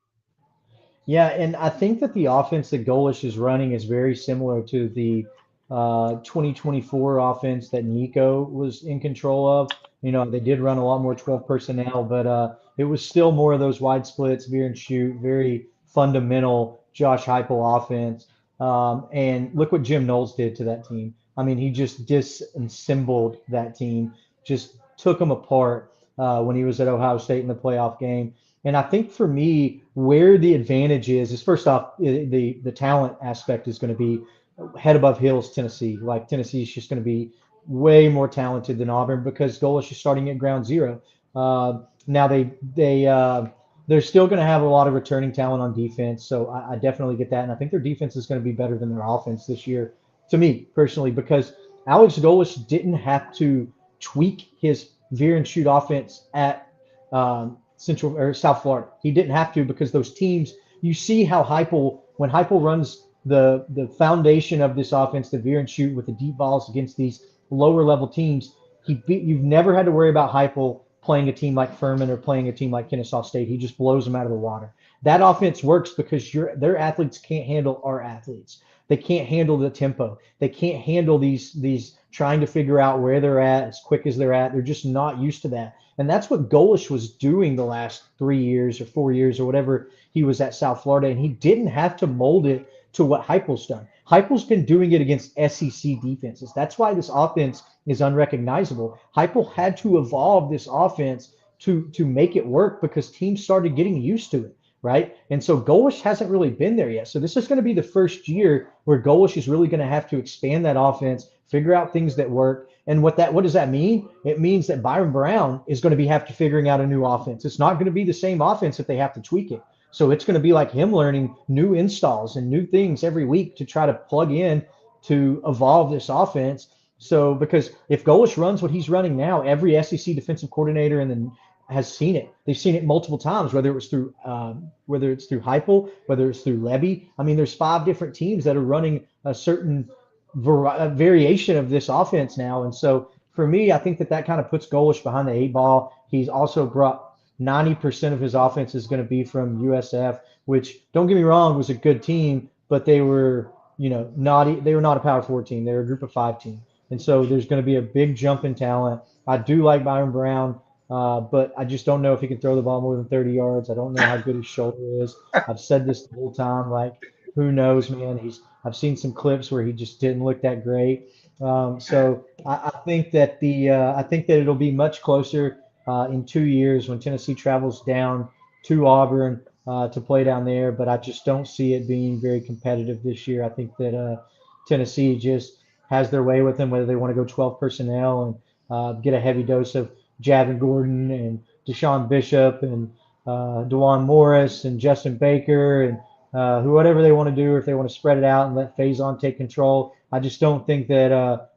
Yeah, and I think that the offense that Golish is running is very similar to the 2024 offense that Nico was in control of. They did run a lot more 12 personnel, but it was still more of those wide splits, veer and shoot, very fundamental Josh Heupel offense. And look what Jim Knowles did to that team. I mean, he just disassembled that team, just took them apart when he was at Ohio State in the playoff game. And I think for me, where the advantage is first off, the talent aspect is going to be head above heels Tennessee. Like Tennessee is just going to be way more talented than Auburn because Golish is starting at ground zero. Now they're still going to have a lot of returning talent on defense, so I definitely get that, and I think their defense is going to be better than their offense this year, to me personally, because Alex Golish didn't have to tweak his veer and shoot offense at Central or South Florida. He didn't have to because those teams, you see how when Heupel runs the foundation of this offense, the veer and shoot with the deep balls against these lower level teams, you've never had to worry about Heupel playing a team like Furman or playing a team like Kennesaw State. He just blows them out of the water. That offense works because their athletes can't handle our athletes. They can't handle the tempo. They can't handle these trying to figure out where they're at as quick as they're at. They're just not used to that. And that's what Golish was doing the last 3 years or 4 years or whatever he was at South Florida. And he didn't have to mold it to what Heupel's done. Heupel's been doing it against SEC defenses. That's why this offense is unrecognizable. Heupel had to evolve this offense to make it work because teams started getting used to it, right? And so Golish hasn't really been there yet. So this is going to be the first year where Golish is really going to have to expand that offense, figure out things that work. And what does that mean? It means that Byron Brown is going to have to figuring out a new offense. It's not going to be the same offense if they have to tweak it. So it's going to be like him learning new installs and new things every week to try to plug in to evolve this offense. So because if Golish runs what he's running now, every SEC defensive coordinator and then has seen it. They've seen it multiple times, whether it's through Heupel, whether it's through Levy. I mean, there's 5 different teams that are running a certain variation of this offense now. And so for me, I think that kind of puts Golish behind the 8 ball. He's also brought 90% of his offense is going to be from USF, which don't get me wrong, was a good team, but they were, they were not a Power 4 team. They were a Group of 5 team. And so there's going to be a big jump in talent. I do like Byron Brown, but I just don't know if he can throw the ball more than 30 yards. I don't know how good his shoulder is. I've said this the whole time, like, who knows, man? I've seen some clips where he just didn't look that great. So I think that it'll be much closer in 2 years when Tennessee travels down to Auburn to play down there. But I just don't see it being very competitive this year. I think that Tennessee just has their way with them, whether they want to go 12 personnel and get a heavy dose of Javin Gordon and Deshaun Bishop and Dewan Morris and Justin Baker and whatever they want to do, or if they want to spread it out and let Faison take control. I just don't think that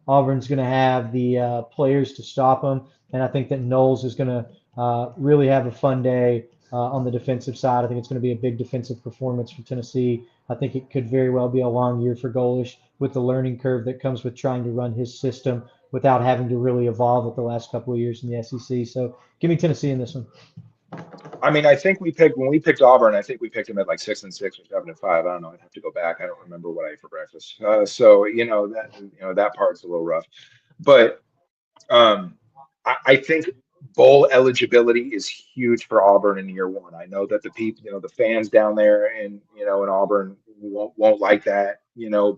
Auburn's going to have the players to stop them, and I think that Knowles is going to really have a fun day on the defensive side. I think it's going to be a big defensive performance for Tennessee. I think it could very well be a long year for Golish with the learning curve that comes with trying to run his system without having to really evolve it the last couple of years in the SEC. So give me Tennessee in this one. I mean, I think when we picked Auburn, I think we picked them at like 6-6 or 7-5. I don't know. I'd have to go back. I don't remember what I ate for breakfast. So that part's a little rough, but I think bowl eligibility is huge for Auburn in year one. I know that the people, the fans down there in Auburn won't like that,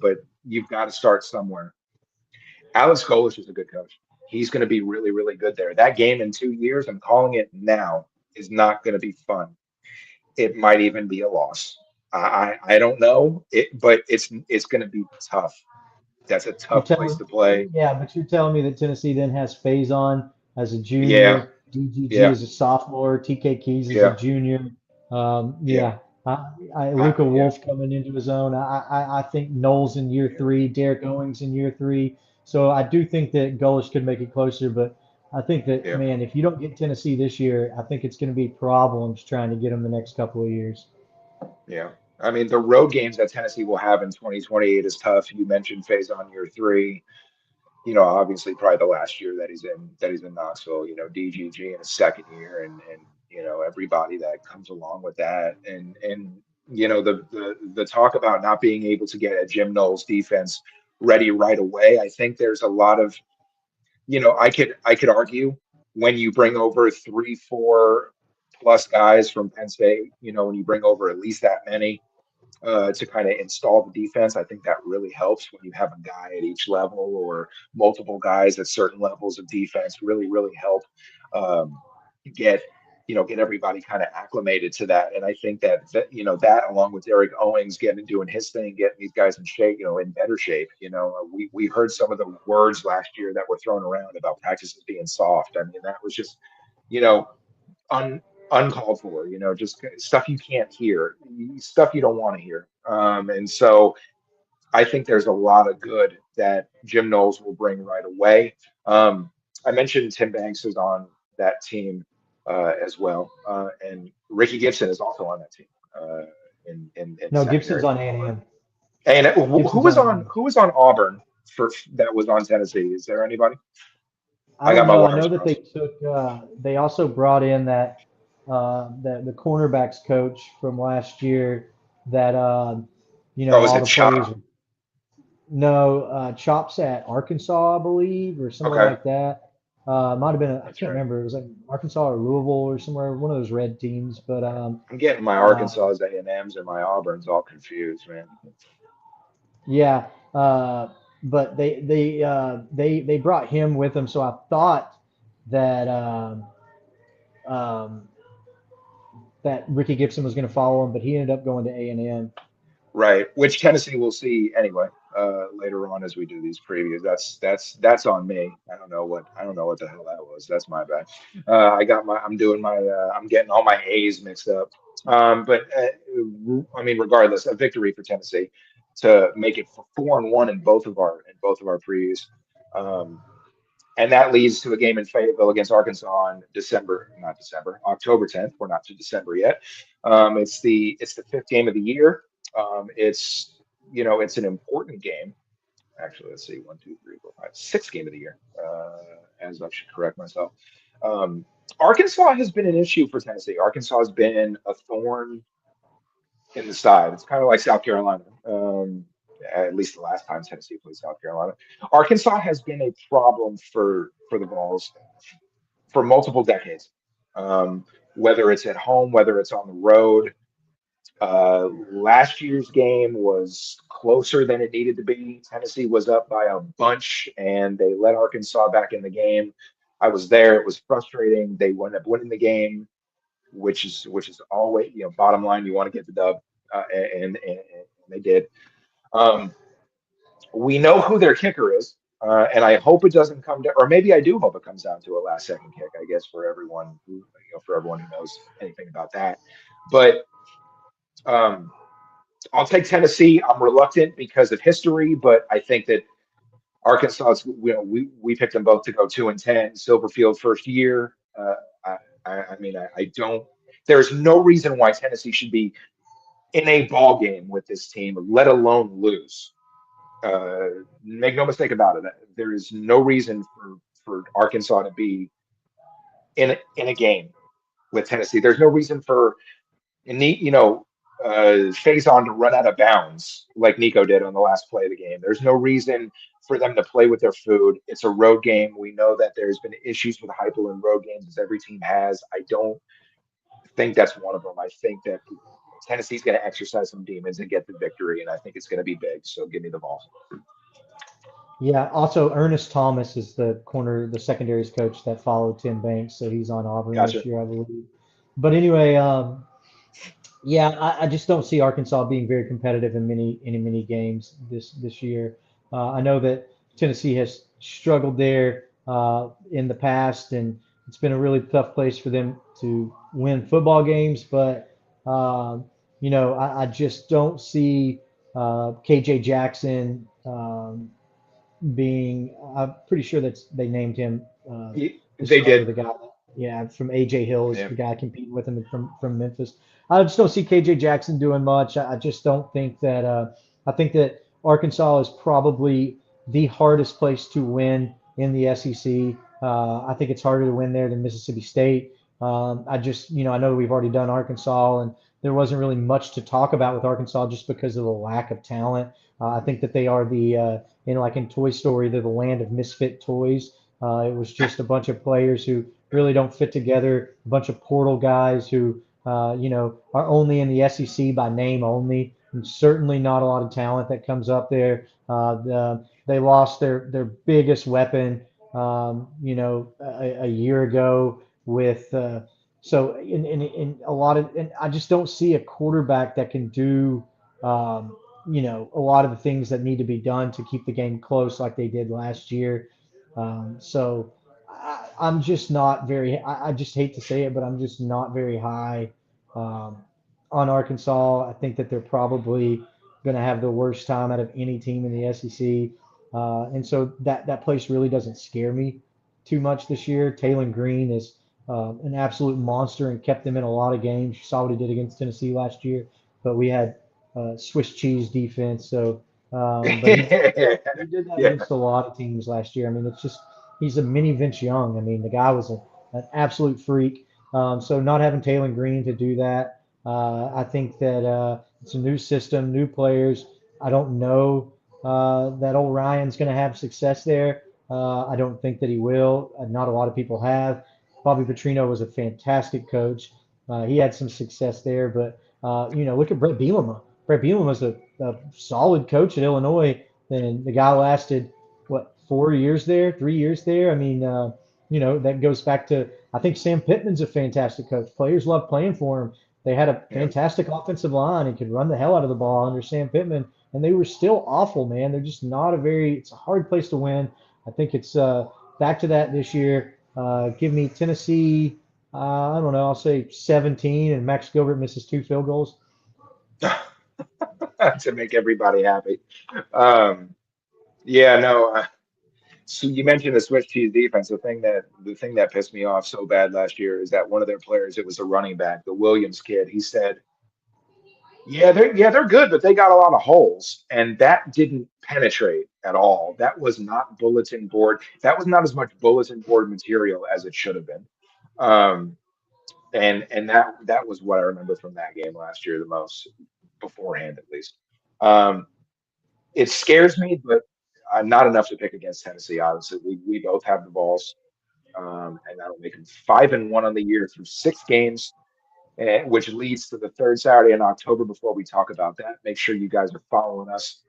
but you've got to start somewhere. Alex Golesh is a good coach. He's going to be really, really good there. That game in 2 years, I'm calling it now, is not going to be fun. It might even be a loss. I don't know it, but it's going to be tough. That's a You're tough place telling, to play. yeah, but you're telling me that Tennessee then has Faison as a Yeah, junior, DGG yeah, as a sophomore, TK Keys as a yeah, junior. yeah, Yeah, Luca yeah, Wolf coming into his own. I think Knowles in year yeah, three, Derek Owings in year three. So I do think that Gullish could make it closer, but I think that, yeah. man, if you don't get Tennessee this year, I think it's going to be problems trying to get them the next couple of years. Yeah. I mean, the road games that Tennessee will have in 2028 is tough. You mentioned Faison year three. Obviously probably the last year that he's in Knoxville, DGG in his second year and everybody that comes along with that. And the talk about not being able to get a Jim Knowles defense ready right away. I think there's a lot of, I could argue when you bring over 3, 4 plus guys from Penn State, when you bring over at least that many to kind of install the defense. I think that really helps when you have a guy at each level or multiple guys at certain levels of defense. Really, really help um, get get everybody kind of acclimated to that. And I think that along with Derek Owings getting doing his thing, getting these guys in shape, in better shape. We heard some of the words last year that were thrown around about practices being soft. I mean, that was just you know un, uncalled for, just stuff you can't hear, stuff you don't want to hear. And so I think there's a lot of good that Jim Knowles will bring right away. I mentioned Tim Banks is on that team as well, and Ricky Gibson is also on that team in No, Gibson's secondary on for Auburn. A&M. And who Gibson's was on on A&M. who was on Auburn for that was on Tennessee? Is there anybody? I I don't got my know. I know wires that they crossed. took. They also brought in that the cornerbacks coach from last year. That Oh, is all it the players. Chop? No, Chops at Arkansas, I believe, or somewhere Okay, like that. Might have been. I that's can't right. remember. It was like Arkansas or Louisville or somewhere. One of those red teams. But I'm getting my uh, Arkansas A&Ms and my Auburns all confused, man. yeah. But they brought him with them, so I thought that. Um, that Ricky Gibson was going to follow him, but he ended up going to A&M. Right, which Tennessee will see anyway later on as we do these previews. That's on me. I don't know what the hell that was. That's my bad. I'm getting all my A's mixed up. But I mean, regardless, a victory for Tennessee to make it 4-1 in both of our previews. Um, And that leads to a game in Fayetteville against Arkansas on not December, October 10th. We're not to December yet. It's the fifth game of the year. It's an important game. Actually, let's see, 1, 2, 3, 4, 5, sixth game of the year. As I should correct myself. Um, Arkansas has been an issue for Tennessee. Arkansas has been a thorn in the side. It's kind of like South Carolina. At least the last time Tennessee played South Carolina. Arkansas has been a problem for the Vols for multiple decades. Whether it's at home, whether it's on the road. Last year's game was closer than it needed to be. Tennessee was up by a bunch, and they let Arkansas back in the game. I was there. It was frustrating. They wound up winning the game, which is always bottom line. You want to get the dub, and they did. Um, We know who their kicker is, and I hope it doesn't come to, or maybe I do hope it comes down to a last second kick. I guess for everyone who knows anything about that. But um, I'll take Tennessee. I'm reluctant because of history, but I think that Arkansas, we picked them both to go 2-10. Silverfield first year. I, I don't. There's no reason why Tennessee should be in a ball game with this team, let alone lose. Make no mistake about it. There is no reason for Arkansas to be in a game with Tennessee. There's no reason for Faison to run out of bounds like Nico did on the last play of the game. There's no reason for them to play with their food. It's a road game. We know that there's been issues with Heupel in road games, as every team has. I don't think that's one of them. I think that Tennessee's going to exercise some demons and get the victory, and I think it's going to be big. So give me the Vols. Yeah. Also, Ernest Thomas is the secondaries coach that followed Tim Banks, so he's on Auburn Gotcha. this year, I believe. But anyway, yeah, I just don't see Arkansas being very competitive in many games this year. I know that Tennessee has struggled there in the past, and it's been a really tough place for them to win football games. But I just don't see KJ Jackson being. I'm pretty sure that they named him the They starter, did. the guy. Yeah, from AJ Hill is Yeah. the guy competing with him from Memphis. I just don't see KJ Jackson doing much. I just don't think that. I think that Arkansas is probably the hardest place to win in the SEC. I think it's harder to win there than Mississippi State. I know we've already done Arkansas, and there wasn't really much to talk about with Arkansas just because of the lack of talent. I think that they are in Toy Story, they're the land of misfit toys. It was just a bunch of players who really don't fit together, a bunch of portal guys who, are only in the SEC by name only, and certainly not a lot of talent that comes up there. They lost their biggest weapon, a year ago with. So in a lot of, and I just don't see a quarterback that can do a lot of the things that need to be done to keep the game close like they did last year. So I'm just not very, I just hate to say it, but I'm just not very high um, on Arkansas. I think that they're probably going to have the worst time out of any team in the SEC. And so that place really doesn't scare me too much this year. Taylor Green is an absolute monster and kept them in a lot of games. You saw what he did against Tennessee last year, but we had Swiss cheese defense. So, but he did that Yeah. against a lot of teams last year. I mean, it's just he's a mini Vince Young. I mean, the guy was an absolute freak. So not having Taylor Green to do that, I think that it's a new system, new players. I don't know that old Ryan's going to have success there. I don't think that he will. Not a lot of people have. Bobby Petrino was a fantastic coach. He had some success there, but look at Brett Bielema. Brett Bielema was a solid coach at Illinois, and the guy lasted what 4 years there, 3 years there. I mean, that goes back to I think Sam Pittman's a fantastic coach. Players love playing for him. They had a Yeah. fantastic offensive line and could run the hell out of the ball under Sam Pittman, and they were still awful, man. They're just not a very. It's a hard place to win. I think it's back to that this year. Give me Tennessee. I don't know. I'll say 17, and Max Gilbert misses 2 field goals. To make everybody happy. Um, yeah, no. So you mentioned the Swiss cheese defense. The thing that pissed me off so bad last year is that one of their players, it was a running back, the Williams kid. He said, "Yeah, they're good, but they got a lot of holes," and that didn't penetrate at all. That was not bulletin board. That was not as much bulletin board material as it should have been. Um, and that was what I remember from that game last year the most, beforehand at least. Um, it scares me, but not enough to pick against Tennessee. Obviously, we both have the balls, and that'll make them 5-1 on the year through 6 games, which leads to the third Saturday in October. Before we talk about that, make sure you guys are following us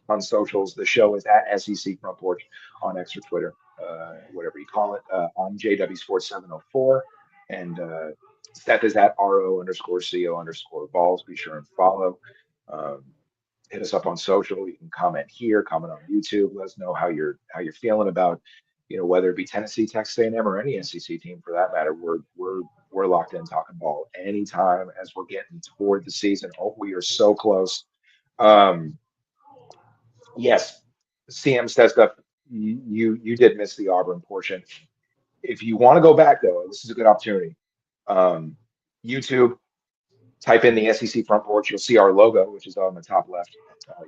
on socials. The show is at SEC Front Porch on X or Twitter, whatever you call it. I'm JW Sports 704, and Seth is at RO_CO_Vols. Be sure and follow. Um, hit us up on social. You can comment here, comment on YouTube. Let us know how you're feeling about, whether it be Tennessee, Texas A&M, or any SEC team for that matter. We're locked in talking ball anytime as we're getting toward the season. Oh, we are so close. Um, yes, CM says stuff. You did miss the Auburn portion. If you want to go back though, this is a good opportunity. Um, YouTube, type in the SEC Front Porch. You'll see our logo, which is on the top left.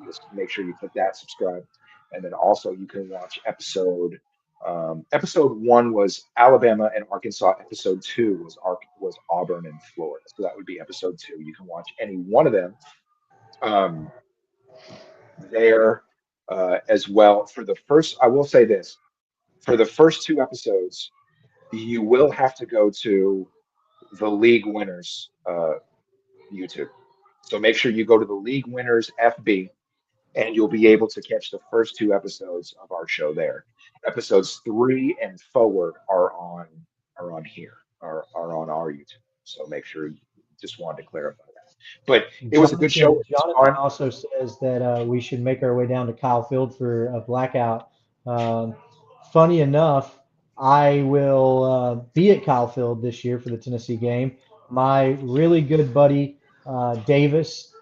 You'll make sure you click that, subscribe, and then also you can watch episode one was Alabama and Arkansas. Episode two was Auburn and Florida. So that would be episode two. You can watch any one of them um, there as well. For the first, I will say this: for the first two episodes, you will have to go to the league winners YouTube. So make sure you go to the League Winners FB and you'll be able to catch the first two episodes of our show there. Episodes three and forward are on here, are on our YouTube. So make sure you just wanted to clarify that. But it was a good show. It was Jonathan fun. also says that we should make our way down to Kyle Field for a blackout. Um, Funny enough, I will be at Kyle Field this year for the Tennessee game. My really good buddy Davis,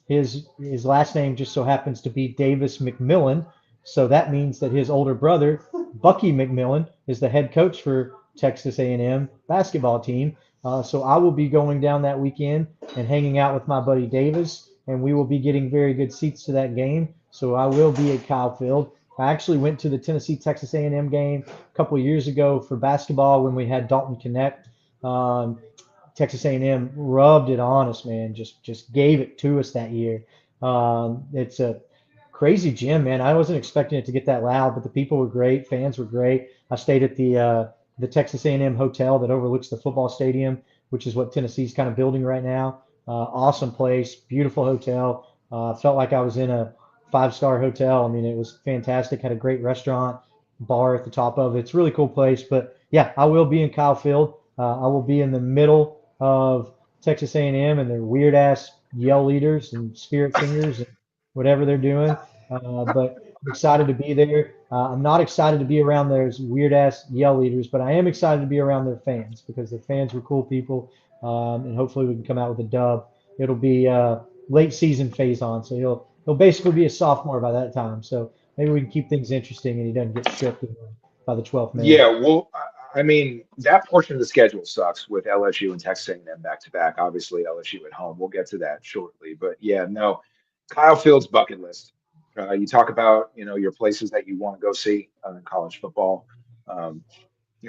his last name just so happens to be Davis McMillan, so that means that his older brother Bucky McMillan is the head coach for Texas A&M basketball team. So I will be going down that weekend and hanging out with my buddy Davis, and we will be getting very good seats to that game. So I will be at Kyle Field. I actually went to the Tennessee Texas A&M game a couple of years ago for basketball when we had Dalton Connect. Um, Texas A&M rubbed it on us, man. Just gave it to us that year. It's a crazy gym, man. I wasn't expecting it to get that loud, but the people were great. Fans were great. I stayed at the Texas A&M hotel that overlooks the football stadium, which is what Tennessee's kind of building right now. Awesome place, beautiful hotel. Felt like I was in a five-star hotel. I mean, it was fantastic. Had a great restaurant, bar at the top of it. It's a really cool place. But yeah, I will be in Kyle Field. I will be in the middle of Texas A&M and M and their weird ass yell leaders and spirit singers and whatever they're doing. But I'm excited to be there. I'm not excited to be around those weird ass yell leaders, but I am excited to be around their fans because their fans were cool people, and hopefully we can come out with a dub. It'll be late season phase on, so he'll basically be a sophomore by that time. So maybe we can keep things interesting and he doesn't get stripped by the 12th man. Yeah, well, I mean, that portion of the schedule sucks with LSU and Texas A&M back to back. Obviously, LSU at home. We'll get to that shortly. But yeah, no, Kyle Fields bucket list. You talk about, your places that you want to go see in college football. Um,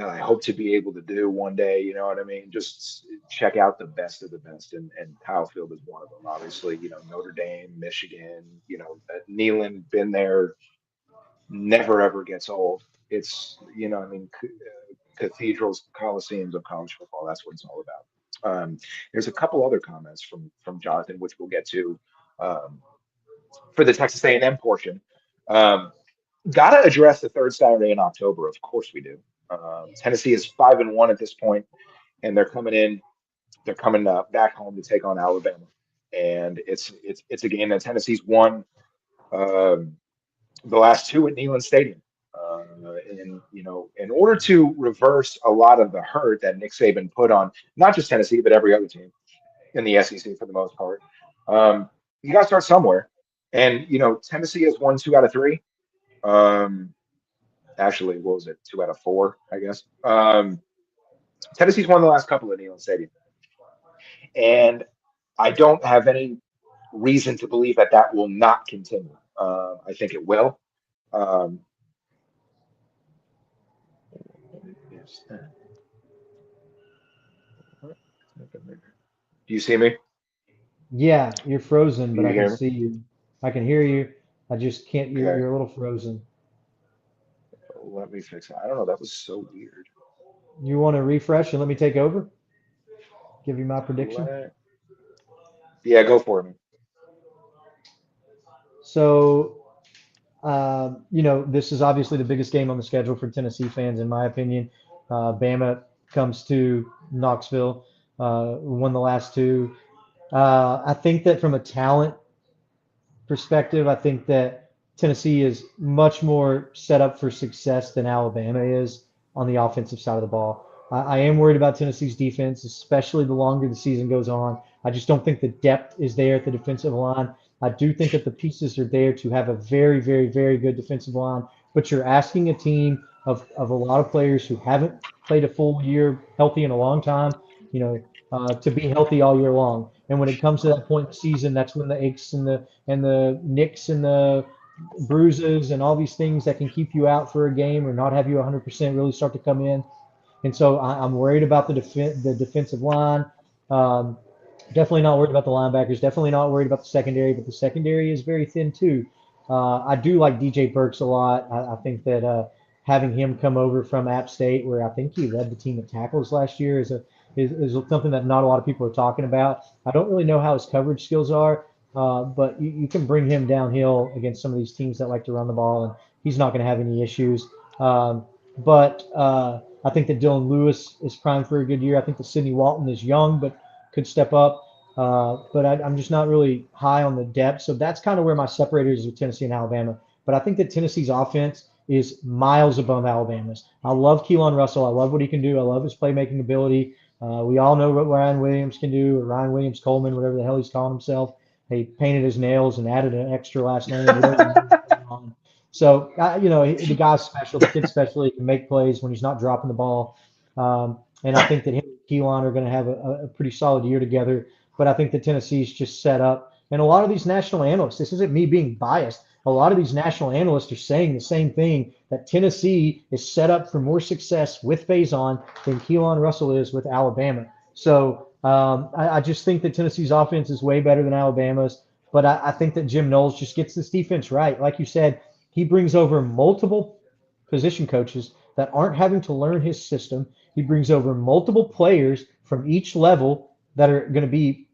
I hope to be able to do one day. You know what I mean? Just check out the best of the best, and Kyle Field is one of them. Obviously, Notre Dame, Michigan. Neyland been there, never ever gets old. It's, I mean, cathedrals, coliseums of college football. That's what it's all about. There's a couple other comments from Jonathan, which we'll get to um, for the Texas A&M portion. Um, Got to address the third Saturday in October. Of course we do. Tennessee is 5-1 at this point, and they're coming in. They're coming back home to take on Alabama, and it's a game that Tennessee's won um, the last two at Neyland Stadium. And in order to reverse a lot of the hurt that Nick Saban put on not just Tennessee but every other team in the SEC for the most part, you got to start somewhere. And Tennessee has won two out of three. Um, Actually, what was it? Two out of four, I guess. Tennessee's won the last couple at Neyland Stadium, and I don't have any reason to believe that that will not continue. I think it will. Um, Yes. Do you see me? Yeah, you're frozen, Do but you I can hear me? see you. I can hear you. I just can't. You're Okay. you're a little frozen. Let me fix it. I don't know. That was so weird. You want to refresh and let me take over? Give you my prediction. Let, yeah, go for me. So, this is obviously the biggest game on the schedule for Tennessee fans, in my opinion. Bama comes to Knoxville, won the last two. I think that from a talent perspective, I think that Tennessee is much more set up for success than Alabama is on the offensive side of the ball. I am worried about Tennessee's defense, especially the longer the season goes on. I just don't think the depth is there at the defensive line. I do think that the pieces are there to have a very, very, very good defensive line, but you're asking a team of a lot of players who haven't played a full year healthy in a long time, to be healthy all year long. And when it comes to that point in the season, that's when the aches and the nicks and the bruises and all these things that can keep you out for a game or not have you 100% really start to come in. And so I'm worried about the defensive line. Um, Definitely not worried about the linebackers. Definitely not worried about the secondary, but the secondary is very thin too. I do like DJ Burks a lot. I think that having him come over from App State, where I think he led the team in tackles last year, is something that not a lot of people are talking about. I don't really know how his coverage skills are, but you can bring him downhill against some of these teams that like to run the ball, and he's not going to have any issues. But I think that Dylan Lewis is primed for a good year. I think that Sidney Walton is young, but could step up. But I'm just not really high on the depth. So that's kind of where my separator is with Tennessee and Alabama. But I think that Tennessee's offense is miles above Alabama's. I love Keelan Russell. I love what he can do. I love his playmaking ability. We all know what Ryan Williams can do, or Ryan Williams Coleman, whatever the hell he's calling himself. He painted his nails and added an extra last name. We don't even know what's going on. So, the guy's special. The kid's special. He can make plays when he's not dropping the ball. And I think that him and Keelan are going to have a pretty solid year together. But I think that Tennessee's just set up. And a lot of these national analysts, this isn't me being biased, a lot of these national analysts are saying the same thing, that Tennessee is set up for more success with Faison than Keelan Russell is with Alabama. So I just think that Tennessee's offense is way better than Alabama's. But I think that Jim Knowles just gets this defense right. Like you said, he brings over multiple position coaches that aren't having to learn his system. He brings over multiple players from each level that are going to be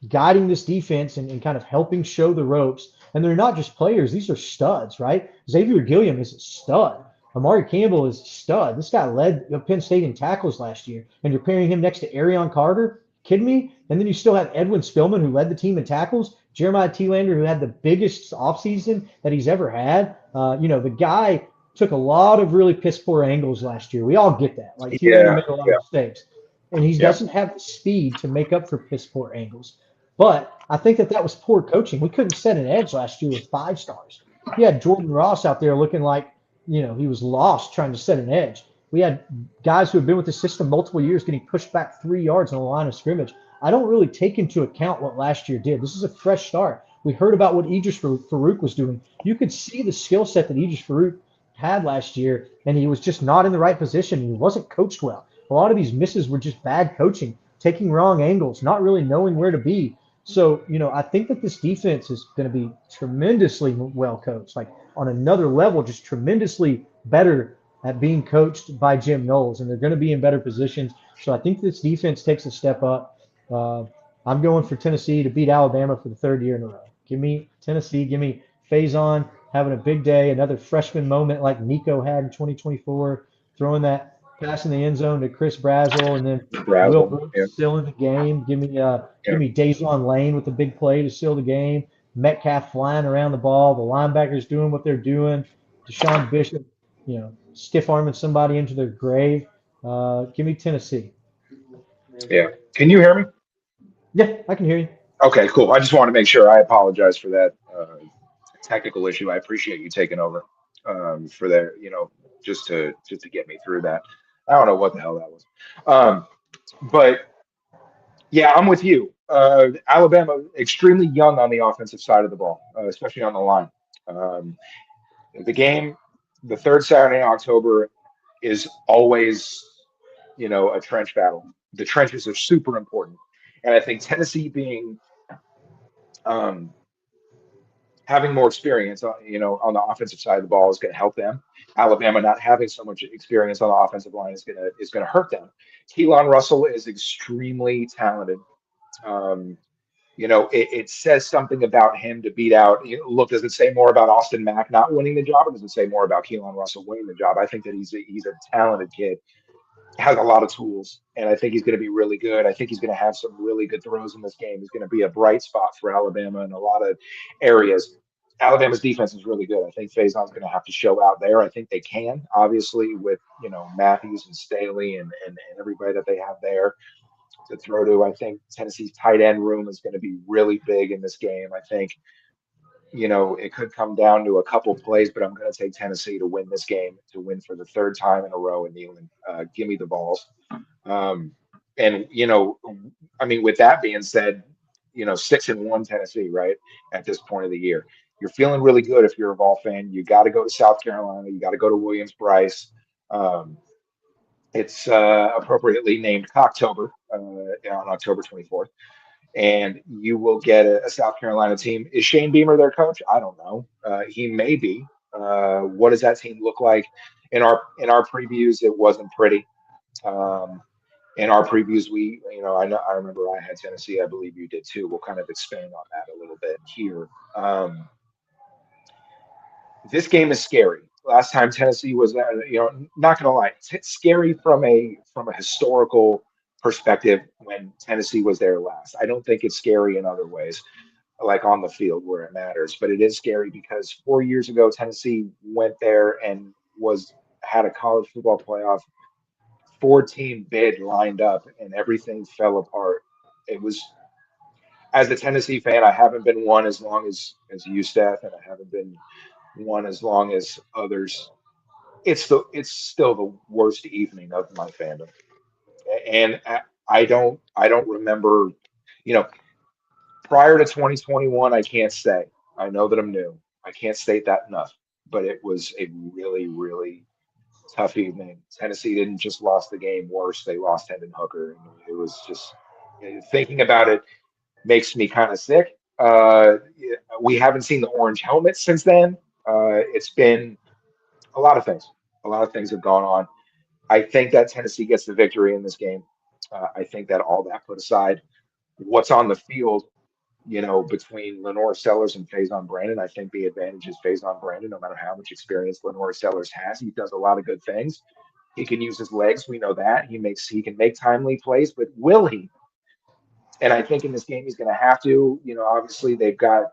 guiding this defense and kind of helping show the ropes. And they're not just players; these are studs, right? Xavier Gilliam is a stud. Amari Campbell is a stud. This guy led Penn State in tackles last year, and you're pairing him next to Arion Carter. Kidding me? And then you still have Edwin Spillman, who led the team in tackles. Jeremiah Telander, who had the biggest offseason that he's ever had. The guy took a lot of really piss poor angles last year. We all get that. Like Telander Yeah, made a lot yeah, of mistakes, and he yeah, doesn't have the speed to make up for piss poor angles. But I think that was poor coaching. We couldn't set an edge last year with 5 stars. You had Jordan Ross out there looking like, he was lost trying to set an edge. We had guys who have been with the system multiple years getting pushed back 3 yards on the line of scrimmage. I don't really take into account what last year did. This is a fresh start. We heard about what Idris Farouk was doing. You could see the skill set that Idris Farouk had last year, and he was just not in the right position. He wasn't coached well. A lot of these misses were just bad coaching, taking wrong angles, not really knowing where to be. So, I think that this defense is going to be tremendously well coached, like on another level, just tremendously better at being coached by Jim Knowles, and they're going to be in better positions. So I think this defense takes a step up. Uh, I'm going for Tennessee to beat Alabama for the third year in a row. Give me Tennessee. Give me Faison having a big day, another freshman moment like Nico had in 2024, throwing that pass in the end zone to Chris Brazzell, and then Will Brazel. Brooks Yeah, still in the game. Give me yeah, Dazon Lane with the big play to seal the game. Metcalf flying around the ball. The linebackers doing what they're doing. Deshaun Bishop, stiff arming somebody into their grave. Give me Tennessee. yeah. Can you hear me? Yeah, I can hear you. Okay, cool. I just want to make sure. I apologize for that technical issue. I appreciate you taking over for that. Just to get me through that. I don't know what the hell that was. But yeah, I'm with you. Alabama extremely young on the offensive side of the ball, especially on the line. Um, the game, the third Saturday in October, is always, a trench battle. The trenches are super important, and I think Tennessee being um, having more experience, on the offensive side of the ball is going to help them. Alabama not having so much experience on the offensive line is going to hurt them. Keelan Russell is extremely talented. Um, it says something about him to beat out. Look, does it say more about Austin Mack not winning the job, or does it say more about Keelan Russell winning the job? I think that he's a talented kid, has a lot of tools, and I think he's going to be really good. I think he's going to have some really good throws in this game. He's going to be a bright spot for Alabama in a lot of areas. Alabama's defense is really good. I think Faison's going to have to show out there. I think they can, obviously, with Matthews and Staley and everybody that they have there to throw to. I think Tennessee's tight end room is going to be really big in this game. I think it could come down to a couple plays, but I'm going to take Tennessee to win this game, to win for the third time in a row in Neyland. Give me the Vols. Um, and I mean, with that being said, 6-1 Tennessee, right at this point of the year, you're feeling really good if you're a Vol fan. You got to go to South Carolina. You got to go to Williams-Brice. Um, it's appropriately named Cocktober on October 24th, and you will get a South Carolina team. Is Shane Beamer their coach? I don't know. He may be. What does that team look like? In our previews, it wasn't pretty. Um, in our previews, I remember I had Tennessee. I believe you did too. We'll kind of expand on that a little bit here. This game is scary. Last time Tennessee was, not gonna lie, it's scary from a historical perspective when Tennessee was there last. I don't think it's scary in other ways, like on the field where it matters, but it is scary because 4 years ago Tennessee went there and was had a college football playoff four-team bid lined up and everything fell apart. It was, as a Tennessee fan, I haven't been one as long as you, Seth, and I haven't been one as long as others. It's still the worst evening of my fandom, and I don't remember, you know, prior to 2021. I can't say. I know that I'm new. I can't state that enough, but it was a really, really tough evening. Tennessee didn't just lost the game worse; they lost Hendon Hooker, and it was just thinking about it makes me kind of sick. We haven't seen the orange helmet since then. It's been a lot of things. A lot of things have gone on. I think that Tennessee gets the victory in this game. I think that all that put aside, what's on the field, between Lenore Sellers and Faison Brandon, I think the advantage is Faison Brandon, no matter how much experience Lenore Sellers has. He does a lot of good things. He can use his legs. We know that. He can make timely plays, but will he? And I think in this game he's going to have to. Obviously they've got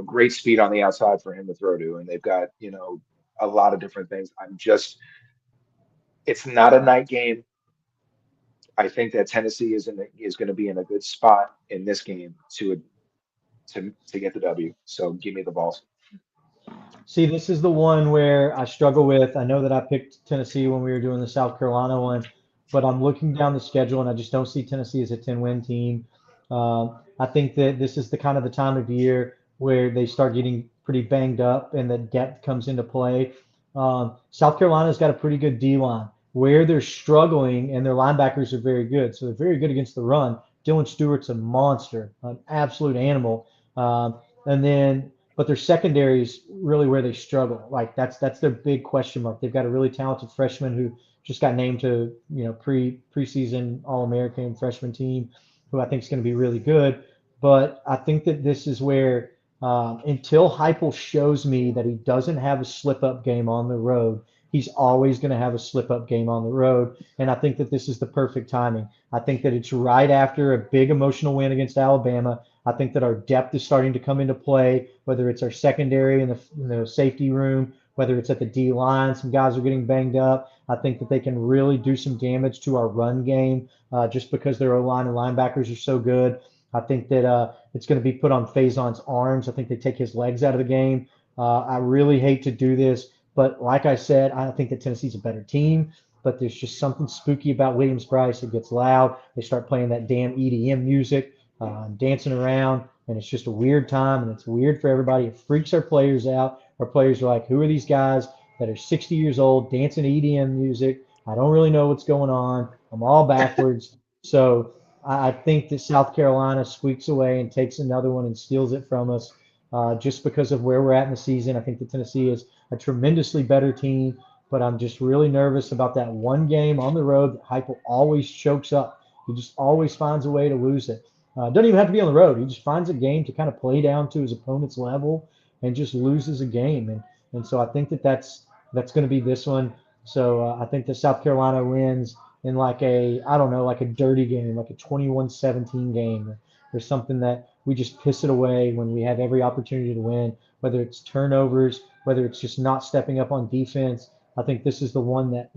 great speed on the outside for him to throw to, and they've got a lot of different things. It's not a night game. I think that Tennessee is going to be in a good spot in this game to get the W. So give me the balls. See, this is the one where I struggle with. I know that I picked Tennessee when we were doing the South Carolina one, but I'm looking down the schedule and I just don't see Tennessee as a 10-win team. I think that this is the kind of the time of year where they start getting pretty banged up and the depth comes into play. South Carolina's got a pretty good D line. Where they're struggling and their linebackers are very good, so they're very good against the run. Dylan Stewart's a monster, an absolute animal. And then but their secondary is really where they struggle. Like that's their big question mark. They've got a really talented freshman who just got named to preseason All American freshman team, who I think is going to be really good. But I think that this is where until Heupel shows me that he doesn't have a slip up game on the road, he's always going to have a slip up game on the road. And I think that this is the perfect timing. I think that it's right after a big emotional win against Alabama. I think that our depth is starting to come into play, whether it's our secondary in the safety room, whether it's at the D line, some guys are getting banged up. I think that they can really do some damage to our run game just because their O-line and linebackers are so good. I think that it's going to be put on Faison's arms. I think they take his legs out of the game. I really hate to do this, but like I said, I think that Tennessee's a better team. But there's just something spooky about Williams-Brice. It gets loud. They start playing that damn EDM music, dancing around, and it's just a weird time, and it's weird for everybody. It freaks our players out. Our players are like, who are these guys that are 60 years old dancing to EDM music? I don't really know what's going on. I'm all backwards. So I think that South Carolina squeaks away and takes another one and steals it from us just because of where we're at in the season. I think that Tennessee is a tremendously better team, but I'm just really nervous about that one game on the road that Heupel always chokes up. He just always finds a way to lose it. Doesn't even have to be on the road. He just finds a game to kind of play down to his opponent's level and just loses a game. And so I think that that's going to be this one. So I think that South Carolina wins in like a, I don't know, like a dirty game, like a 21-17 game or something that we just piss it away when we have every opportunity to win, whether it's turnovers, whether it's just not stepping up on defense. I think this is the one that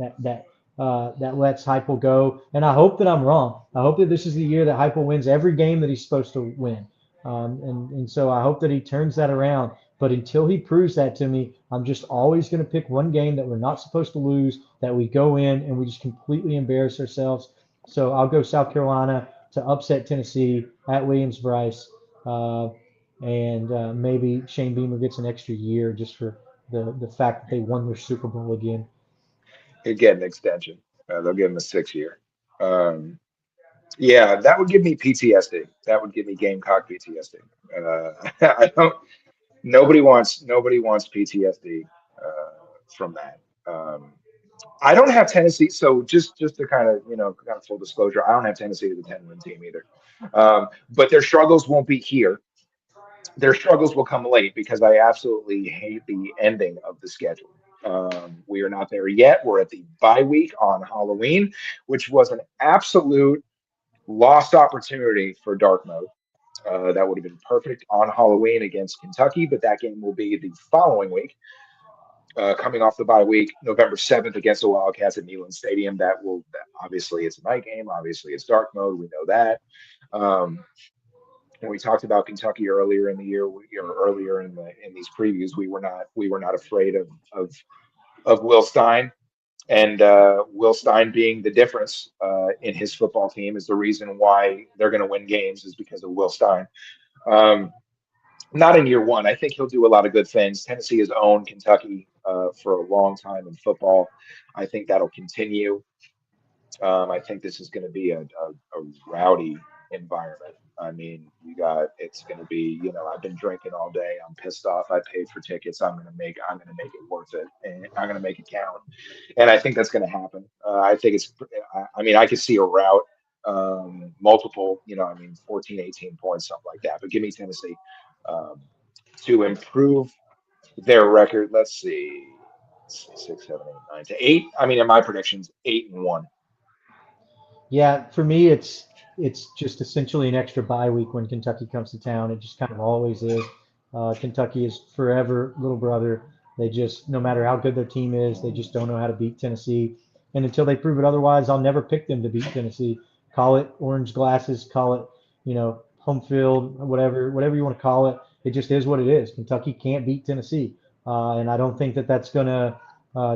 lets Heupel go, and I hope that I'm wrong. I hope that this is the year that Heupel wins every game that he's supposed to win, and so I hope that he turns that around. But until he proves that to me, I'm just always going to pick one game that we're not supposed to lose, that we go in and we just completely embarrass ourselves. So I'll go South Carolina to upset Tennessee at Williams-Brice, uh, and maybe Shane Beamer gets an extra year just for the fact that they won their Super Bowl again. He'd get an extension. They'll give him a 6 year. Um, yeah, that would give me PTSD. That would give me Gamecock PTSD. I don't. Nobody wants PTSD from that. I don't have Tennessee, so just to kind of kind of full disclosure, I don't have Tennessee as a 10-win team either. But their struggles won't be here. Their struggles will come late because I absolutely hate the ending of the schedule. We are not there yet. We're at the bye week on Halloween, which was an absolute lost opportunity for dark mode. That would have been perfect on Halloween against Kentucky, but that game will be the following week, coming off the bye week, November 7th against the Wildcats at Neyland Stadium. Obviously it's a night game. Obviously it's dark mode. We know that. Um, when we talked about Kentucky earlier in the year, or earlier in these previews, we were not afraid of Will Stein, and Will Stein being the difference in his football team is the reason why they're going to win games is because of Will Stein. Um, not in year one. I think he'll do a lot of good things. Tennessee has owned Kentucky for a long time in football. I think that'll continue. I think this is going to be a rowdy environment. I mean, it's going to be, I've been drinking all day. I'm pissed off. I paid for tickets. I'm going to make it worth it, and I'm going to make it count. And I think that's going to happen. I think I mean, I could see a route, multiple, 14, 18 points, something like that. But give me Tennessee um, to improve their record. Let's see, 6, 7, 8, 9 to 8. I mean, in my predictions, 8-1. Yeah, for me, it's just essentially an extra bye week when Kentucky comes to town. It just kind of always is. Kentucky is forever little brother. They just, no matter how good their team is, they just don't know how to beat Tennessee. And until they prove it otherwise, I'll never pick them to beat Tennessee. Call it orange glasses, call it, home field, whatever you want to call it. It just is what it is. Kentucky can't beat Tennessee, and I don't think that that's gonna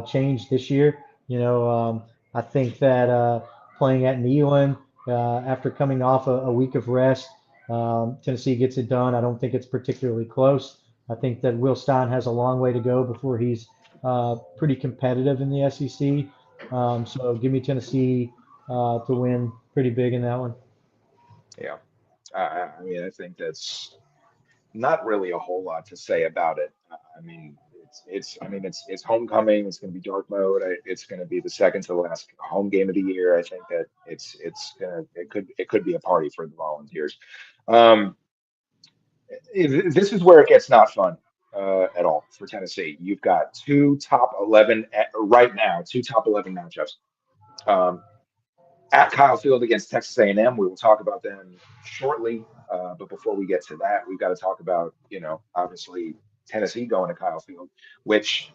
change this year. I think that playing at Neyland after coming off a week of rest. Tennessee gets it done. I don't think it's particularly close. I think that Will Stein has a long way to go before he's pretty competitive in the SEC. So give me Tennessee to win pretty big in that one. Yeah. I mean, I think that's not really a whole lot to say about it. I mean, it's homecoming. It's going to be dark mode. It's going to be the second to last home game of the year. I think that it could be a party for the Volunteers. Um, this is where it gets not fun at all for Tennessee. You've got two top 11 right now, two top 11 matchups. Um, at Kyle Field against Texas A&M. We will talk about them shortly. But before we get to that, we've got to talk about, obviously Tennessee going to Kyle Field, which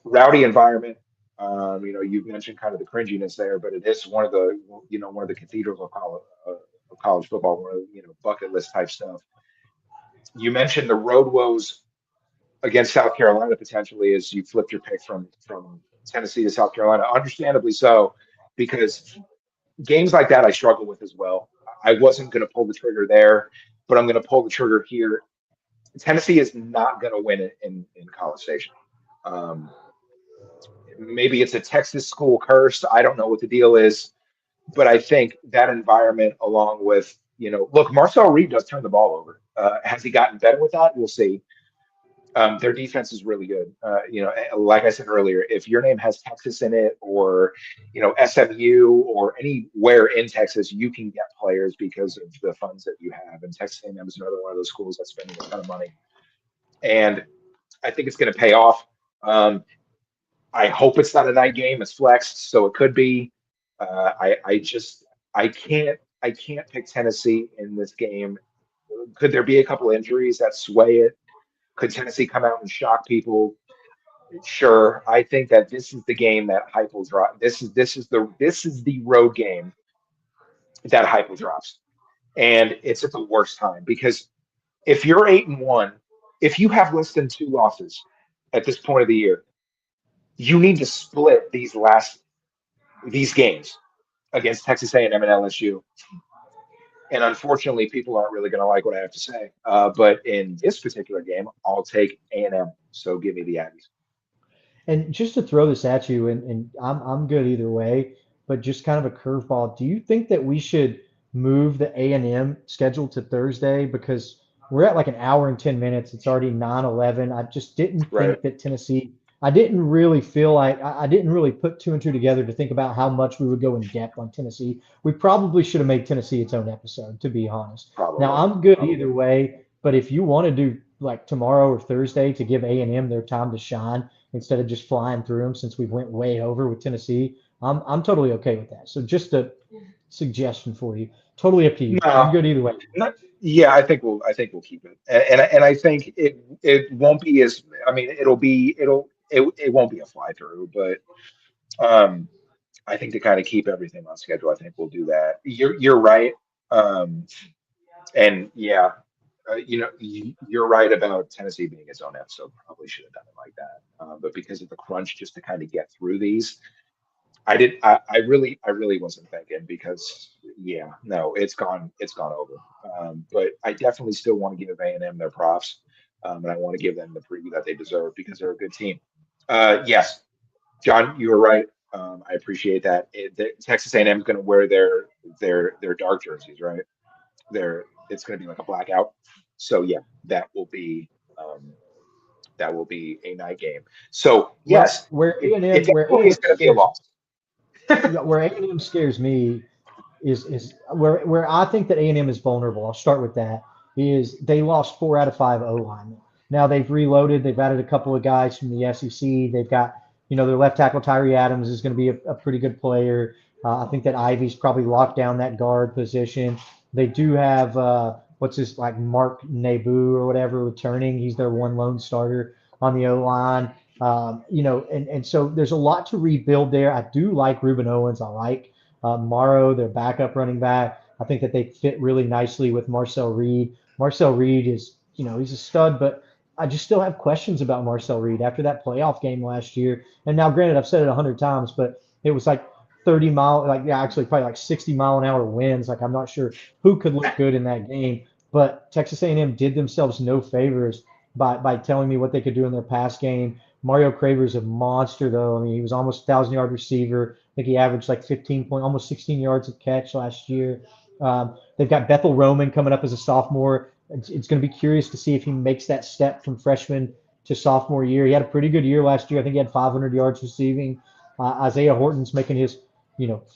rowdy environment. You've mentioned kind of the cringiness there, but it is one of the cathedrals of college football, one of bucket list type stuff. You mentioned the road woes against South Carolina potentially as you flipped your pick from Tennessee to South Carolina, understandably so, because games like that I struggle with as well. I wasn't going to pull the trigger there, but I'm going to pull the trigger here. Tennessee is not going to win it in College Station. Um, Maybe it's a Texas school curse. I don't know what the deal is, but I think that environment, along with look, Marcel Reed does turn the ball over. Has he gotten better with that? We'll see. Their defense is really good. Like I said earlier, if your name has Texas in it, or SMU, or anywhere in Texas, you can get players because of the funds that you have. And Texas A&M is another one of those schools that's spending a ton of money, and I think it's going to pay off. I hope it's not a night game; it's flexed, so it could be. I can't pick Tennessee in this game Could there be a couple injuries that sway it? Could Tennessee come out and shock people? Sure. I think that this is the game that hype will drop. This is the road game that hype will drops, and it's at the worst time because if you're 8-1, if you have less than two losses at this point of the year, you need to split these games against Texas A&M and LSU. And unfortunately, people aren't really going to like what I have to say. But in this particular game, I'll take A&M. So give me the Aggies. And just to throw this at you, and I'm good either way, but just kind of a curveball. Do you think that we should move the A&M schedule to Thursday because we're at like an hour and 10 minutes. It's already 9:11. I just didn't Right. think that Tennessee. I didn't really feel like I didn't really put two and two together to think about how much we would go in depth on Tennessee. We probably should have made Tennessee its own episode, to be honest. Now Probably. I'm good Probably. either way, but if you want to do like tomorrow or Thursday to give A&M their time to shine, instead of just flying through them since we went way over with Tennessee. I'm totally okay with that. So just a suggestion for you. Totally up to you. I'm No, good either way. not, yeah, I think we'll keep it. And I think it won't be as I mean it won't be a fly through, but um I think to kind of keep everything on schedule, I think we'll do that. You're right. Um and yeah, you're right about Tennessee being its own episode. Probably should have done it like that. But because of the crunch, just to kind of get through these, I did. I really wasn't thinking because yeah, no, it's gone over. But I definitely still want to give A&M their props, and I want to give them the preview that they deserve because they're a good team. Yes, John, you were right. I appreciate that. Texas A&M is going to wear their dark jerseys, right? It's going to be like a blackout. So yeah, that will be um, that will be a night game. So Well, yes, it Where definitely A&M is going to be a scares loss. yeah, where A&M scares me is where I think that A&M is vulnerable. I'll start with that. Is they lost 4 out of 5 O linemen. Now they've reloaded. They've added a couple of guys from the SEC. They've got their left tackle Tyree Adams is going to be a pretty good player. I think that Ivy's probably locked down that guard position. They do have what's his like Mark Nebu or whatever returning. He's their one lone starter on the O line. And so there's a lot to rebuild there. I do like Ruben Owens. I like Morrow, their backup running back. I think that they fit really nicely with Marcel Reed. Marcel Reed is, he's a stud, but I just still have questions about Marcel Reed after that playoff game last year. And now, granted, I've said it 100 times, but it was like 30 mile, like yeah, actually probably like 60-mile-an-hour winds. Like I'm not sure who could look good in that game, but Texas A&M did themselves no favors by telling me what they could do in their pass game. Mario Craver is a monster, though. I mean, he was almost 1,000-yard receiver. I think he averaged like 15 point, almost 16 yards a catch last year. They've got Bethel Roman coming up as a sophomore. It's going to be curious to see if he makes that step from freshman to sophomore year. He had a pretty good year last year. I think he had 500 yards receiving. Isaiah Horton's making his,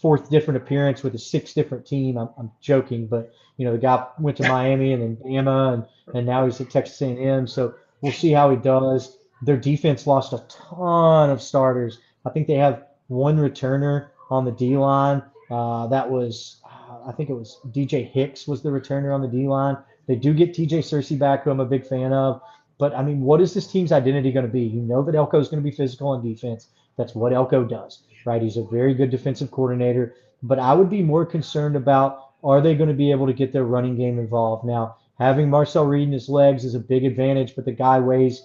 fourth different appearance with a six different team. I'm joking, but the guy went to Miami and then Bama, and now he's at Texas A&M. So we'll see how he does. Their defense lost a ton of starters. I think they have one returner on the D line. That was, I think it was DJ Hicks was the returner on the D line. They do get TJ Searcy back, who I'm a big fan of. But I mean, what is this team's identity going to be? You know that Elko is going to be physical on defense. That's what Elko does, right? He's a very good defensive coordinator. But I would be more concerned about are they going to be able to get their running game involved? Now, having Marcel Reed in his legs is a big advantage, but the guy weighs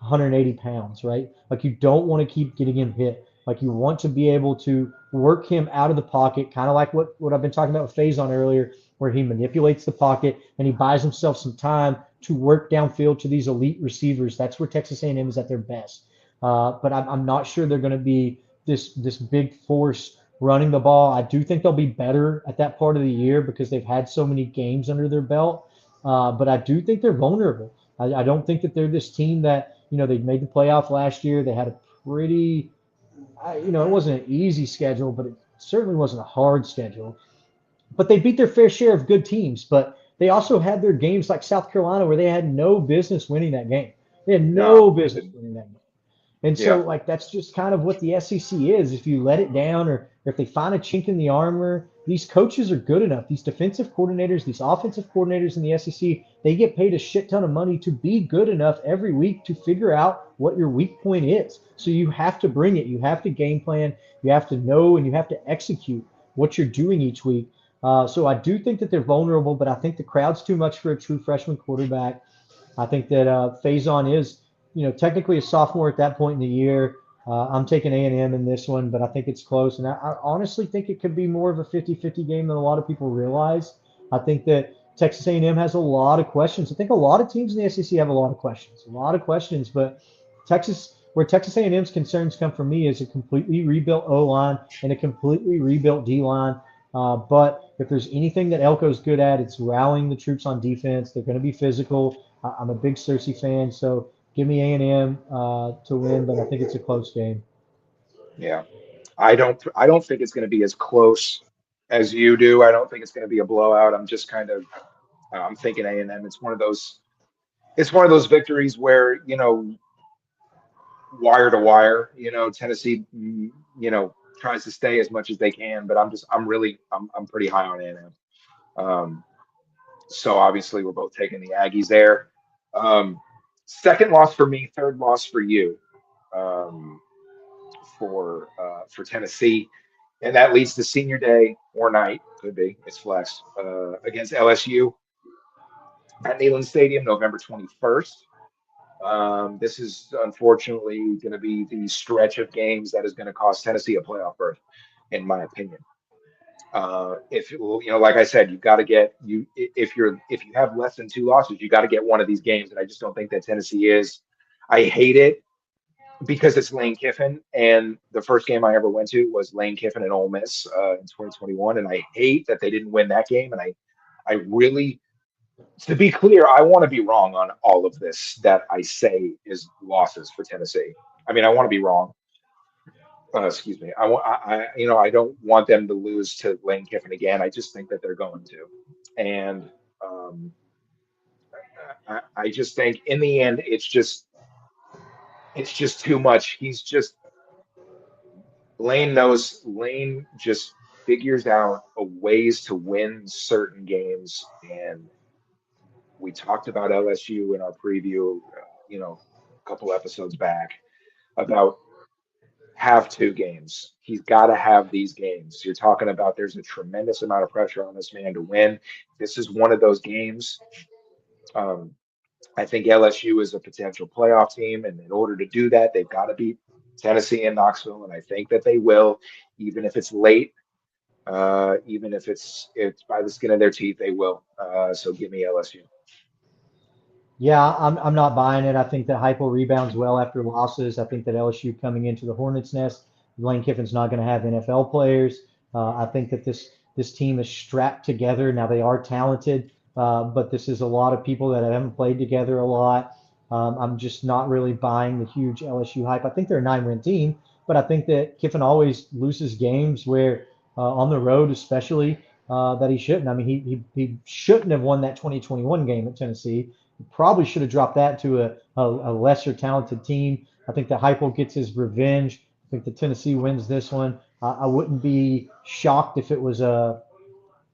180 pounds, right? Like you don't want to keep getting him hit. Like you want to be able to work him out of the pocket, kind of like what I've been talking about with Faison earlier, where he manipulates the pocket and he buys himself some time to work downfield to these elite receivers. That's where Texas A&M is at their best. But I'm not sure they're going to be this big force running the ball. I do think they'll be better at that part of the year because they've had so many games under their belt. But I do think they're vulnerable. I don't think that they're this team that, they made the playoff last year. They had a pretty, it wasn't an easy schedule, but it certainly wasn't a hard schedule. But they beat their fair share of good teams. But they also had their games like South Carolina where they had no business winning that game. They had No, no they business didn't. winning that game. And so, Yeah. like, that's just kind of what the SEC is. If you let it down, or if they find a chink in the armor, these coaches are good enough. These defensive coordinators, these offensive coordinators in the SEC, they get paid a shit ton of money to be good enough every week to figure out what your weak point is. So you have to bring it. You have to game plan. You have to know, and you have to execute what you're doing each week. So I do think that they're vulnerable, but I think the crowd's too much for a true freshman quarterback. I think that Faison is, technically a sophomore at that point in the year. I'm taking A&M in this one, but I think it's close. And I honestly think it could be more of a 50-50 game than a lot of people realize. I think that Texas A&M has a lot of questions. I think a lot of teams in the SEC have a lot of questions. But where Texas A&M's concerns come from me is a completely rebuilt O-line and a completely rebuilt D-line. But if there's anything that Elko's good at, it's rallying the troops on defense. They're going to be physical. I'm a big Cersei fan, so give me A&M to win, but I think it's a close game. Yeah. I don't think it's going to be as close as you do. I don't think it's going to be a blowout. I'm just kind of I'm thinking A&M. It's one of those victories where, wire to wire, Tennessee, tries to stay as much as they can, but I'm pretty high on A&M. Um, so obviously we're both taking the Aggies there. Um, Second loss for me, third loss for you. Um, for Tennessee, and that leads to senior day or night, could be, it's flex, against LSU at Neyland Stadium, November 21st. This is unfortunately going to be the stretch of games that is going to cost Tennessee a playoff berth, in my opinion. If like I said, you've got to get you if you have less than two losses, you got to get one of these games, and I just don't think that Tennessee is. I hate it because it's Lane Kiffin, and the first game I ever went to was Lane Kiffin and Ole Miss in 2021, and I hate that they didn't win that game. And I really, to be clear, I want to be wrong on all of this that I say is losses for Tennessee. I mean, I want to be wrong. Excuse me. I don't want them to lose to Lane Kiffin again. I just think that they're going to, and um, I just think in the end, it's just too much. Lane just figures out a ways to win certain games. And we talked about LSU in our preview, a couple episodes back about have two games. He's got to have these games. You're talking about there's a tremendous amount of pressure on this man to win. This is one of those games. Um, I think LSU is a potential playoff team, and in order to do that, they've got to beat Tennessee and Knoxville, and I think that they will, even if it's late. Even if it's by the skin of their teeth, they will. So give me LSU. Yeah, I'm not buying it. I think that Heupel rebounds well after losses. I think that LSU coming into the Hornets' nest, Lane Kiffin's not going to have NFL players. I think that this team is strapped together. Now they are talented, but this is a lot of people that haven't played together a lot. I'm just not really buying the huge LSU hype. I think they're a 9-win team, but I think that Kiffin always loses games where on the road, especially that he shouldn't. I mean, he shouldn't have won that 2021 game at Tennessee. Probably should have dropped that to a lesser talented team. I think that Heupel gets his revenge. I think that Tennessee wins this one. I wouldn't be shocked if it was a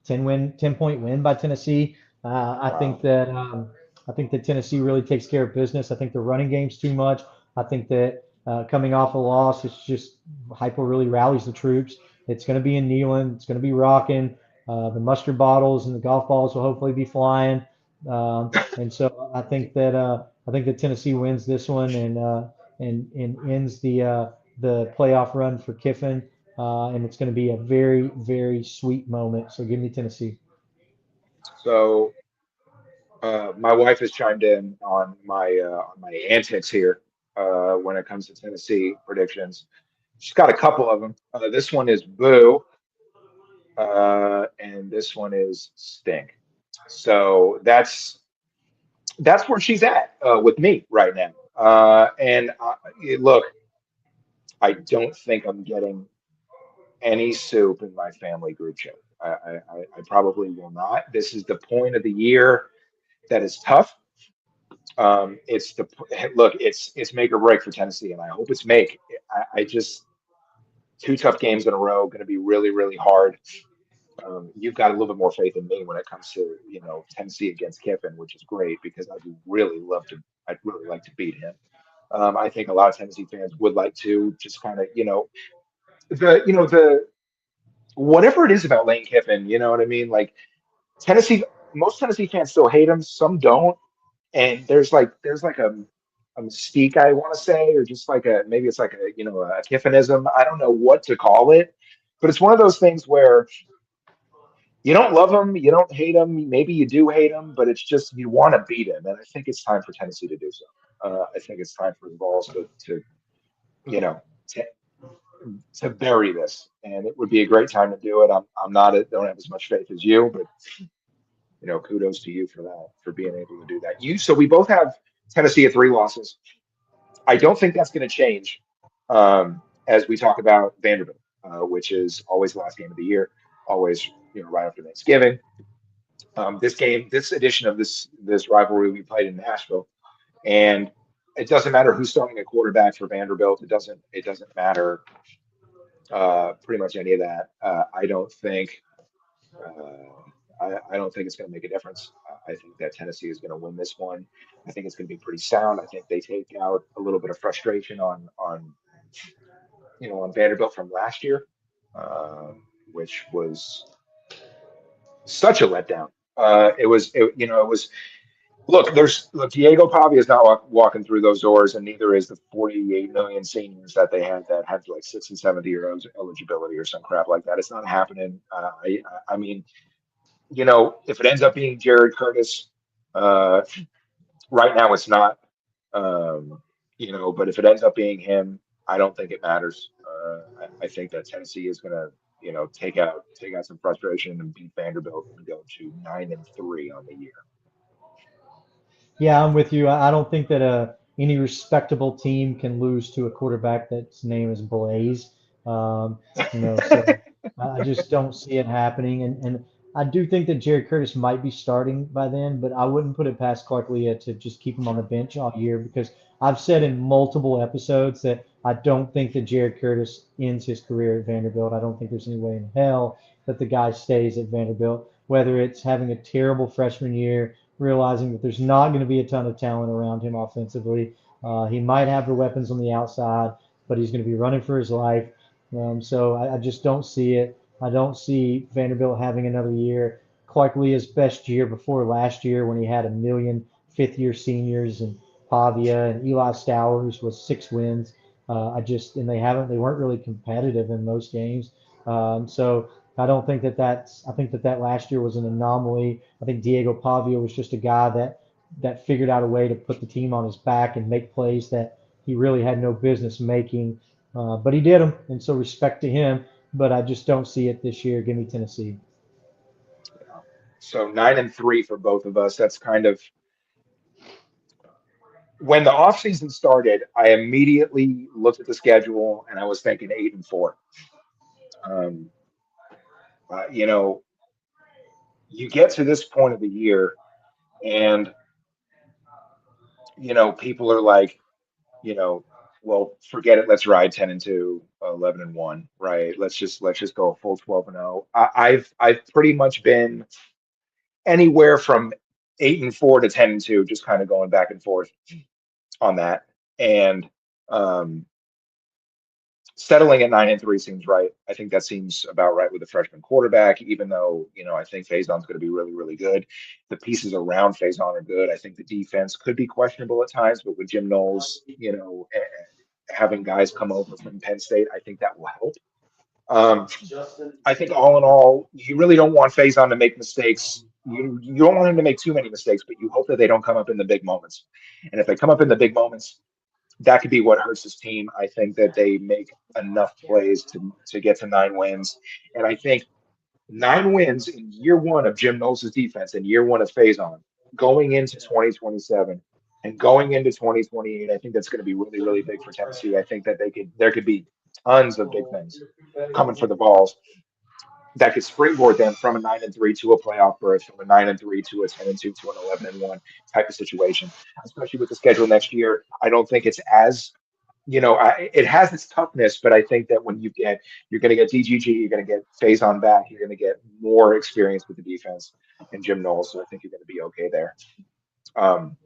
10-point win by Tennessee. Wow. I think that Tennessee really takes care of business. I think the running game's too much. I think that coming off a loss, it's just Heupel really rallies the troops. It's going to be in Neyland. It's going to be rocking. The mustard bottles and the golf balls will hopefully be flying. And so I think that Tennessee wins this one and ends the playoff run for Kiffin. And it's going to be a very, very sweet moment. So give me Tennessee. So my wife has chimed in on my antics here when it comes to Tennessee predictions. She's got a couple of them. This one is boo, and this one is stink. So that's where she's at with me right now. Look, I don't think I'm getting any soup in my family group chat. I probably will not. This is the point of the year that is tough. It's the look. It's make or break for Tennessee, and I hope it's make. I just two tough games in a row, going to be really, really hard. You've got a little bit more faith in me when it comes to Tennessee against Kiffin, which is great because I would really love to. I'd really like to beat him. I think a lot of Tennessee fans would like to just kind of the whatever it is about Lane Kiffin. You know what I mean? Like Tennessee, most Tennessee fans still hate him, some don't, and there's like a mystique I want to say, or just like a maybe it's like a Kiffinism. I don't know what to call it, but it's one of those things where you don't love him, you don't hate him, maybe you do hate him, but it's just you want to beat him, and I think it's time for Tennessee to do so. I think it's time for the Vols to you know to, to bury this, and it would be a great time to do it. I'm not don't have as much faith as you, but kudos to you for that, for being able to do that. So we both have Tennessee at 3 losses. I don't think that's going to change as we talk about Vanderbilt, which is always the last game of the year, always right after Thanksgiving. This edition of this rivalry we played in Nashville, and it doesn't matter who's starting a quarterback for Vanderbilt. It doesn't matter pretty much any of that. I don't think. I don't think it's going to make a difference. I think that Tennessee is going to win this one. I think it's going to be pretty sound. I think they take out a little bit of frustration on Vanderbilt from last year, which was such a letdown. It was. Look, Diego Pavia is not walking through those doors, and neither is the 48 million seniors that had like sixth and seventh year eligibility or some crap like that. It's not happening. I mean, if it ends up being Jared Curtis, uh, right now it's not. But if it ends up being him, I don't think it matters. I think that Tennessee is going to, take out some frustration and beat Vanderbilt and go to 9-3 on the year. Yeah, I'm with you. I don't think that any respectable team can lose to a quarterback that's name is Blaze. Um, so I just don't see it happening. And I do think that Jerry Curtis might be starting by then, but I wouldn't put it past Clark Leah to just keep him on the bench all year because I've said in multiple episodes that I don't think that Jared Curtis ends his career at Vanderbilt. I don't think there's any way in hell that the guy stays at Vanderbilt, whether it's having a terrible freshman year, realizing that there's not going to be a ton of talent around him offensively. He might have the weapons on the outside, but he's going to be running for his life. So I just don't see it. I don't see Vanderbilt having another year. Clark Leah's best year before last year when he had a million fifth-year seniors and Pavia and Eli Stowers was 6 wins. And they weren't really competitive in most games. So I don't think I think that last year was an anomaly. I think Diego Pavia was just a guy that figured out a way to put the team on his back and make plays that he really had no business making. But he did them, and so respect to him. But I just don't see it this year. Give me Tennessee. So 9-3 for both of us. That's kind of when the offseason started, I immediately looked at the schedule and I was thinking 8-4. Um, uh, you know, you get to this point of the year and people are like, you know, well, forget it. Let's ride 10-2, 11-1, right? Let's just go a full 12-0. I've pretty much been anywhere from 8-4 to 10-2, just kind of going back and forth on that. And um, settling at 9-3 seems right. I think that seems about right with the freshman quarterback, even though, I think Faison's going to be really, really good. The pieces around Faison are good. I think the defense could be questionable at times, but with Jim Knowles, having guys come over from Penn State, I think that will help. Um, I think all in all, you really don't want Faison to make mistakes. You don't want him to make too many mistakes, but you hope that they don't come up in the big moments. And if they come up in the big moments, that could be what hurts his team. I think that they make enough plays to get to 9 wins. And I think 9 wins in year one of Jim Knowles' defense and year one of Faison going into 2027 and going into 2028, I think that's going to be really, really big for Tennessee. I think that there could be tons of big things coming for the Vols. that could springboard them from a 9-3 to a playoff berth, from a 9-3 to a 10-2 to an 11-1 type of situation. Especially with the schedule next year, I don't think it's as it has its toughness, but I think that when you're going to get DGG, you're going to get Faison back, you're going to get more experience with the defense and Jim Knowles, so I think you're going to be okay there. Um,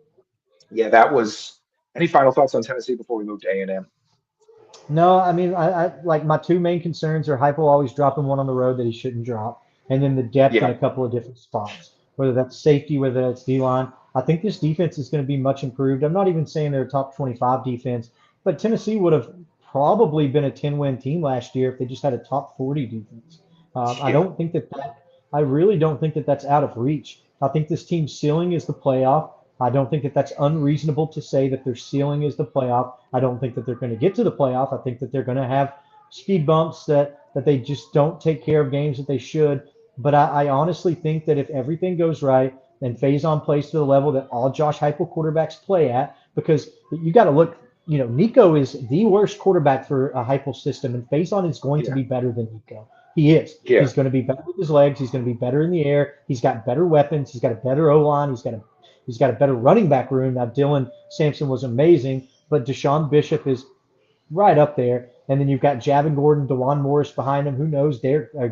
yeah, that was. Any final thoughts on Tennessee before we move to A&M? No, I mean, I like my two main concerns are Heupel always dropping one on the road that he shouldn't drop, and then the depth in Yeah, a couple of different spots, whether that's safety, whether that's D line. I think this defense is going to be much improved. I'm not even saying they're a top 25 defense, but Tennessee would have probably been a 10-win team last year if they just had a top 40 defense. I yeah, don't think I really don't think that that's out of reach. I think this team's ceiling is the playoff. I don't think that that's unreasonable to say that their ceiling is the playoff. I don't think that they're going to get to the playoff. I think that they're going to have speed bumps that they just don't take care of games that they should. But I honestly think that if everything goes right and Faison plays to the level that all Josh Heupel quarterbacks play at, because you got to look, Nico is the worst quarterback for a Heupel system, and Faison is going to yeah, be better than Nico. He is. yeah, He's going to be better with his legs. He's going to be better in the air. He's got better weapons. He's got a better O line. He's got a better running back room. Now Dylan Sampson was amazing, but Deshaun Bishop is right up there. And then you've got Javin Gordon, Dewan Morris behind him. Who knows?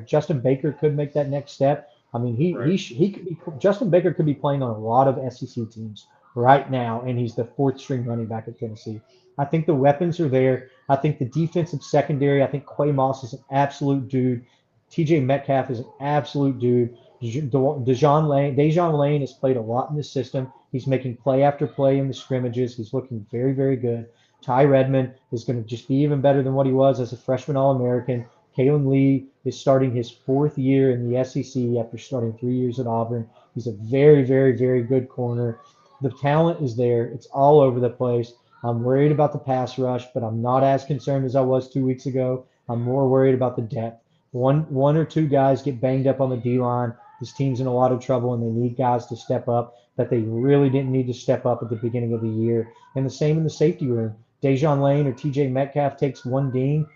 Justin Baker could make that next step. I mean, right. he could be Justin Baker could be playing on a lot of SEC teams right now, and he's the fourth string running back at Tennessee. I think the weapons are there. I think the defensive secondary. I think Quay Moss is an absolute dude. T.J. Metcalf is an absolute dude. Dejon Lane has played a lot in this system. He's making play after play in the scrimmages. He's looking very, very good. Ty Redmond is going to just be even better than what he was as a freshman All-American. Kalen Lee is starting his fourth year in the SEC after starting 3 years at Auburn. He's a very, very, very good corner. The talent is there. It's all over the place. I'm worried about the pass rush, but I'm not as concerned as I was 2 weeks ago. I'm more worried about the depth. One or two guys get banged up on the D line. This team's in a lot of trouble, and they need guys to step up that they really didn't need to step up at the beginning of the year. And the same in the safety room. Dejon Lane or TJ Metcalf takes one ding,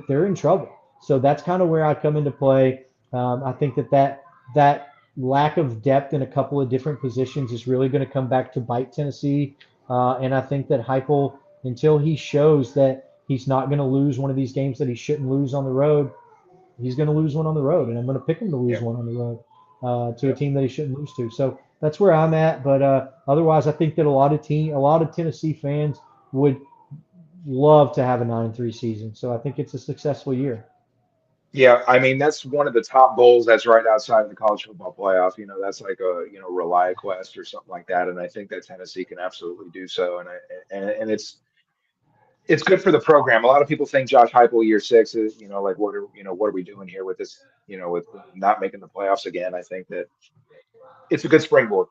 they're in trouble. So that's kind of where I come into play. I think that lack of depth in a couple of different positions is really going to come back to bite Tennessee. And I think that Heupel, until he shows that he's not going to lose one of these games that he shouldn't lose on the road, he's going to lose one on the road, and I'm going to pick him to lose Yeah, one on the road to a yeah. team that he shouldn't lose to. So that's where I'm at. But otherwise, I think that a lot of Tennessee fans would love to have a 9-3 season. So I think it's a successful year. Yeah, I mean that's one of the top bowls that's right outside of the college football playoff. That's like a Relia Quest or something like that, and I think that Tennessee can absolutely do so. And it's good for the program. A lot of people think Josh Heupel year six is like what are we doing here with this with not making the playoffs again. I think that it's a good springboard,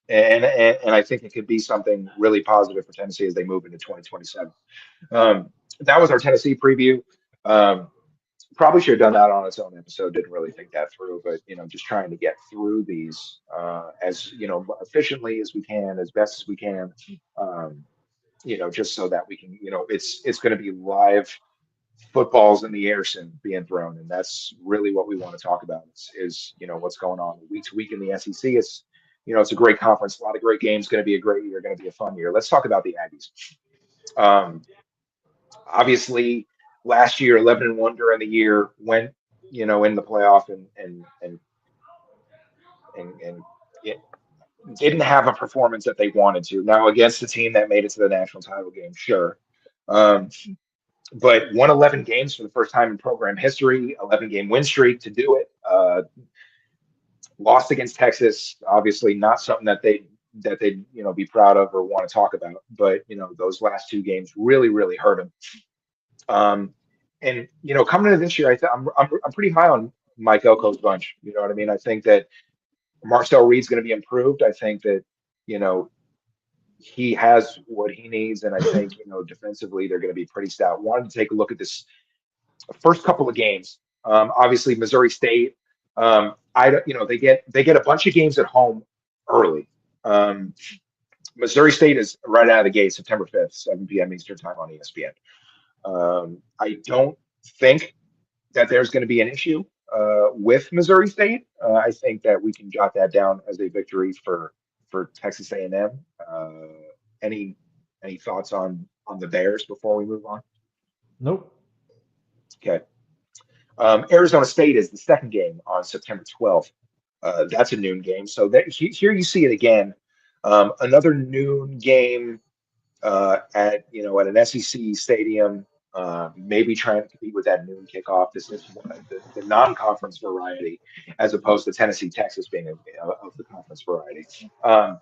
and I think it could be something really positive for Tennessee as they move into 2027. That was our Tennessee preview. Um, Probably should have done that on its own episode. Didn't really think that through, but just trying to get through these as efficiently as we can, as best as we can. Um, just so that we can, it's going to be live footballs in the air soon being thrown, and that's really what we want to talk about. Is what's going on week to week in the SEC. It's a great conference, a lot of great games. Going to be a great year, going to be a fun year. Let's talk about the Aggies. Um, Obviously last year 11-1 during the year went in the playoff and it didn't have a performance that they wanted to now against the team that made it to the national title game, sure. um, but won 11 games for the first time in program history, 11-game win streak to do it. Lost against Texas, obviously not something that they be proud of or want to talk about, but those last two games really really hurt them. And coming into this year, I'm pretty high on Mike Elko's bunch. You know what I mean? I think that Marcel Reed's going to be improved. I think that you know he has what he needs, and I think defensively they're going to be pretty stout. Wanted to take a look at this first couple of games. Obviously, Missouri State. I they get a bunch of games at home early. Um, Missouri State is right out of the gate, September 5th, 7 p.m. Eastern time on ESPN. I don't think that there's going to be an issue. with Missouri State. I think that we can jot that down as a victory for Texas A&M. Any any thoughts on the Bears before we move on? Nope. Okay. Arizona State is the second game on September 12th. That's a noon game. So here you see it again. Another noon game at at an SEC stadium, maybe trying to compete with that noon kickoff. This is the non-conference variety, as opposed to Tennessee, Texas being of the conference variety. Um,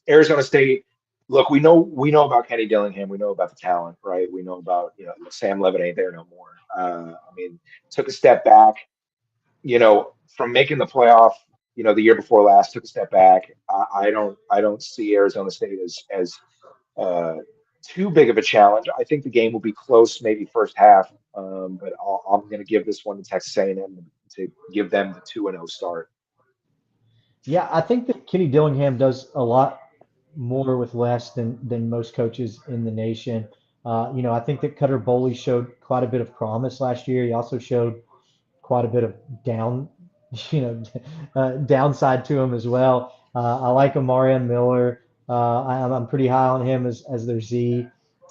Arizona State. Look, we know about Kenny Dillingham. We know about the talent, right? We know about Sam Levitt ain't there no more. I mean, took a step back, from making the playoff, the year before last, took a step back. I don't see Arizona State as uh, too big of a challenge. I think the game will be close, maybe first half, but I'm going to give this one to Texas A&M to give them the 2-0 start. Yeah, I think that Kenny Dillingham does a lot more with less than most coaches in the nation. I think that Cutter Boley showed quite a bit of promise last year. He also showed quite a bit of down, you know, downside to him as well. I like Amarian Miller. I'm pretty high on him as their Z.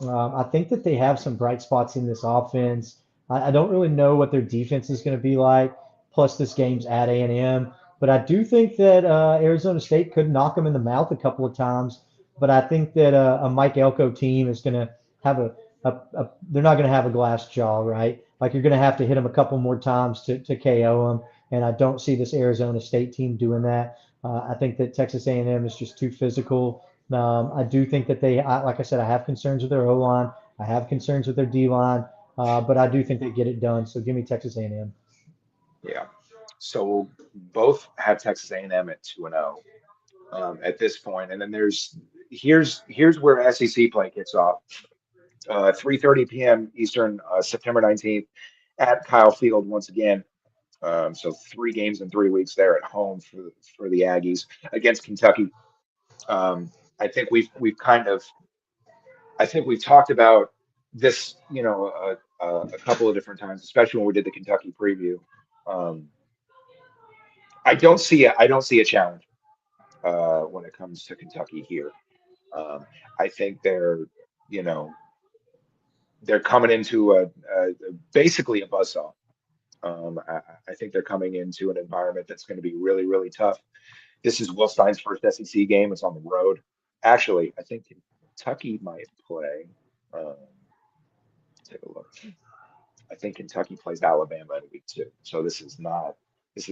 I think that they have some bright spots in this offense. I don't really know what their defense is going to be like. Plus, this game's at A&M, but I do think that Arizona State could knock them in the mouth a couple of times. But I think that a Mike Elko team is going to have they're not going to have a glass jaw, right? Like you're going to have to hit them a couple more times to KO them, and I don't see this Arizona State team doing that. I think that Texas A&M is just too physical. I do think that like I said, I have concerns with their O line. I have concerns with their D line, but I do think they get it done. So give me Texas A&M. Yeah. So we'll both have Texas A&M at 2-0 at this point, and then here's where SEC play kicks off. 3:30 p.m. Eastern, September 19th, at Kyle Field once again. So 3 games in 3 weeks there at home for the Aggies against Kentucky. I think we've talked about this, a couple of different times, especially when we did the Kentucky preview. Um, I don't see a challenge when it comes to Kentucky here. I think you know, they're coming into basically a buzzsaw. I think they're coming into an environment that's going to be really, really tough. This is Will Stein's first SEC game. It's on the road. Actually, I think Kentucky might play. Um, take a look. I think Kentucky plays Alabama in week 2. So this is not this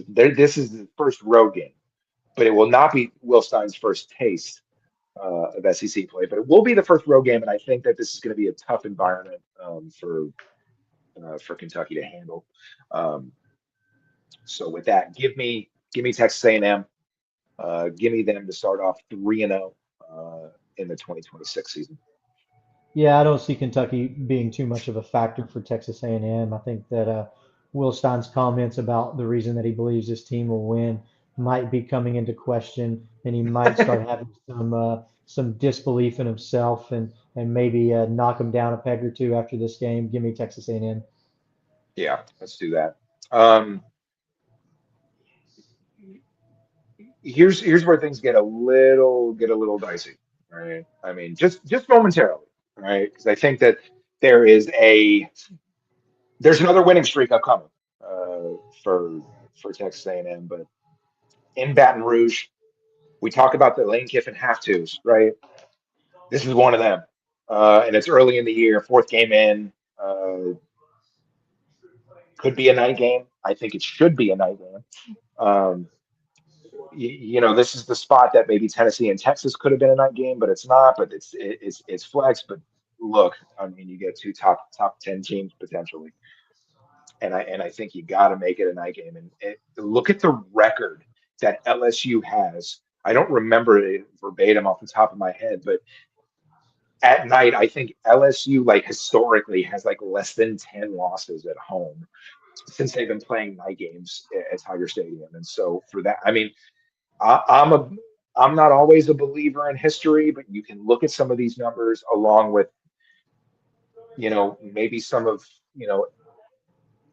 is the first road game, but it will not be Will Stein's first taste of SEC play, but it will be the first road game, and I think that this is going to be a tough environment for Kentucky to handle. Um, so with that, give me Texas A&M. Give me them to start off 3-0 in the 2026 season. Yeah, I don't see Kentucky being too much of a factor for Texas A&M. I think that Will Stein's comments about the reason that he believes this team will win might be coming into question, and he might start having some disbelief in himself, and maybe knock him down a peg or two after this game. Give me Texas A&M. Yeah, let's do that. Um, here's where things get a little dicey, right? I mean, just momentarily, right? Because I think that there is a there's another winning streak upcoming for Texas A&M, but in Baton Rouge, we talk about the Lane Kiffin half twos, right? This is one of them, and it's early in the year, fourth game in. Could be a night game. I think it should be a night game. Um, this is the spot that maybe Tennessee and Texas could have been a night game, but it's not. But it's flex. But look, I mean, you get two top 10 teams potentially, and I think you got to make it a night game. And look at the record that LSU has. I don't remember it verbatim off the top of my head, but at night, I think LSU like historically has like less than 10 losses at home since they've been playing night games at Tiger Stadium. And so for that, I mean, I'm not always a believer in history, but you can look at some of these numbers along with maybe some of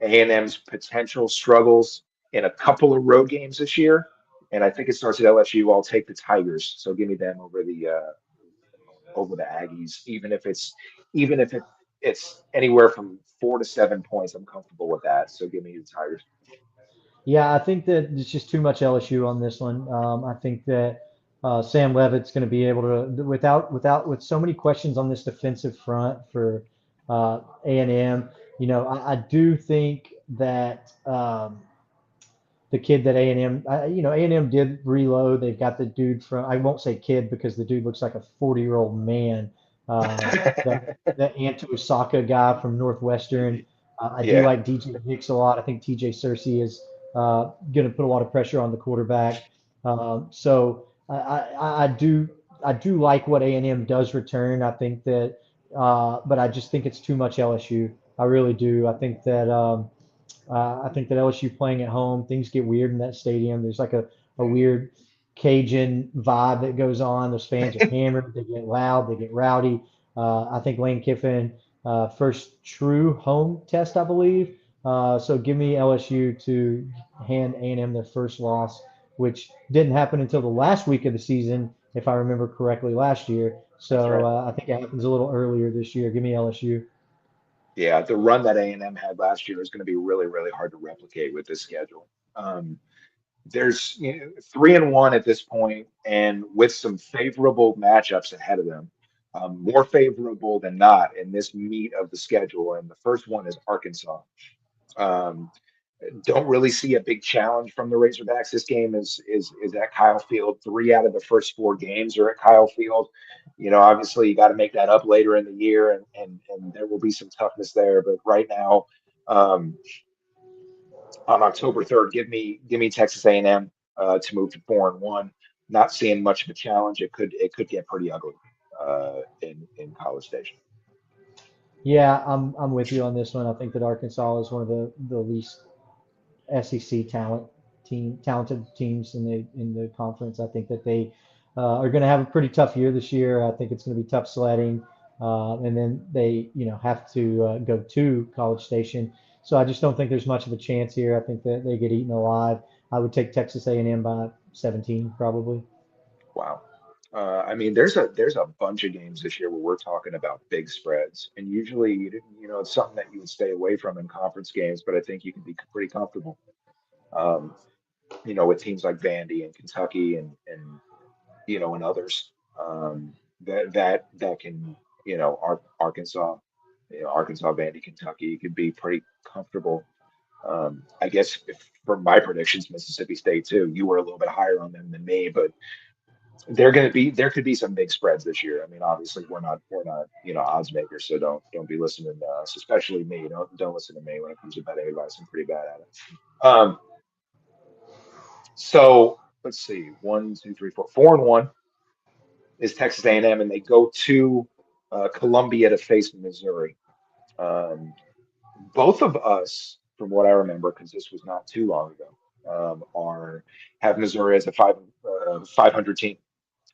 A&M's potential struggles. in a couple of road games this year, and I think it starts at LSU. I'll take the Tigers, so give me them over the Aggies, even if it's anywhere from 4 to 7 points. I'm comfortable with that. So give me the Tigers. Yeah, I think that it's just too much LSU on this one. I think that Sam Levitt's going to be able to, with so many questions on this defensive front for A&M. I do think that the kid that A&M, A&M did reload. They've got the dude from, I won't say kid because the dude looks like a 40-year-old man. Uh, the Anto Osaka guy from Northwestern. I do Yeah, like DJ Hicks a lot. I think TJ Cersei is going to put a lot of pressure on the quarterback. So I do like what A&M does return. I think that, but I just think it's too much LSU. I really do. I think that LSU playing at home, things get weird in that stadium. There's like a weird Cajun vibe that goes on. Those fans are hammered, they get loud, they get rowdy. I think Lane Kiffin, first true home test, I believe. So give me LSU to hand A&M their first loss, which didn't happen until the last week of the season, if I remember correctly, last year. that's So right. I think it happens a little earlier this year. Give me LSU. Yeah, the run that A&M had last year is going to be really, really hard to replicate with this schedule. Um, there's 3-1 at this point, and with some favorable matchups ahead of them, more favorable than not in this meat of the schedule. And the first one is Arkansas. Um, don't really see a big challenge from the Razorbacks. This game is at Kyle Field. 3 out of the first 4 games are at Kyle Field. Obviously you got to make that up later in the year, and there will be some toughness there. But right now, um, on October 3rd, give me Texas A&M to move to 4-1. Not seeing much of a challenge. It could get pretty ugly in College Station. Yeah, I'm with you on this one. I think that Arkansas is one of the least SEC talented teams in the conference. I think that they are going to have a pretty tough year this year. I think it's going to be tough sledding, and then they have to go to College Station. So I just don't think there's much of a chance here. I think that they get eaten alive. I would take Texas A&M by 17 probably. Wow. I mean, there's a bunch of games this year where we're talking about big spreads, and usually, it's something that you would stay away from in conference games, but I think you can be pretty comfortable, um, with teams like Vandy and Kentucky and others, that can, Arkansas, Arkansas, Vandy, Kentucky, you could be pretty comfortable. I guess if for my predictions, Mississippi State too, you were a little bit higher on them than me, but there could be some big spreads this year. I mean, obviously we're not odds makers, so don't be listening to us, especially me. Don't listen to me when it comes to betting advice. I'm pretty bad at it. So let's see, 1, 2, 3, 4, 4-1 is Texas A&M, and they go to Columbia to face Missouri. Um, both of us, from what I remember, because this was not too long ago, are have Missouri as a 500 team.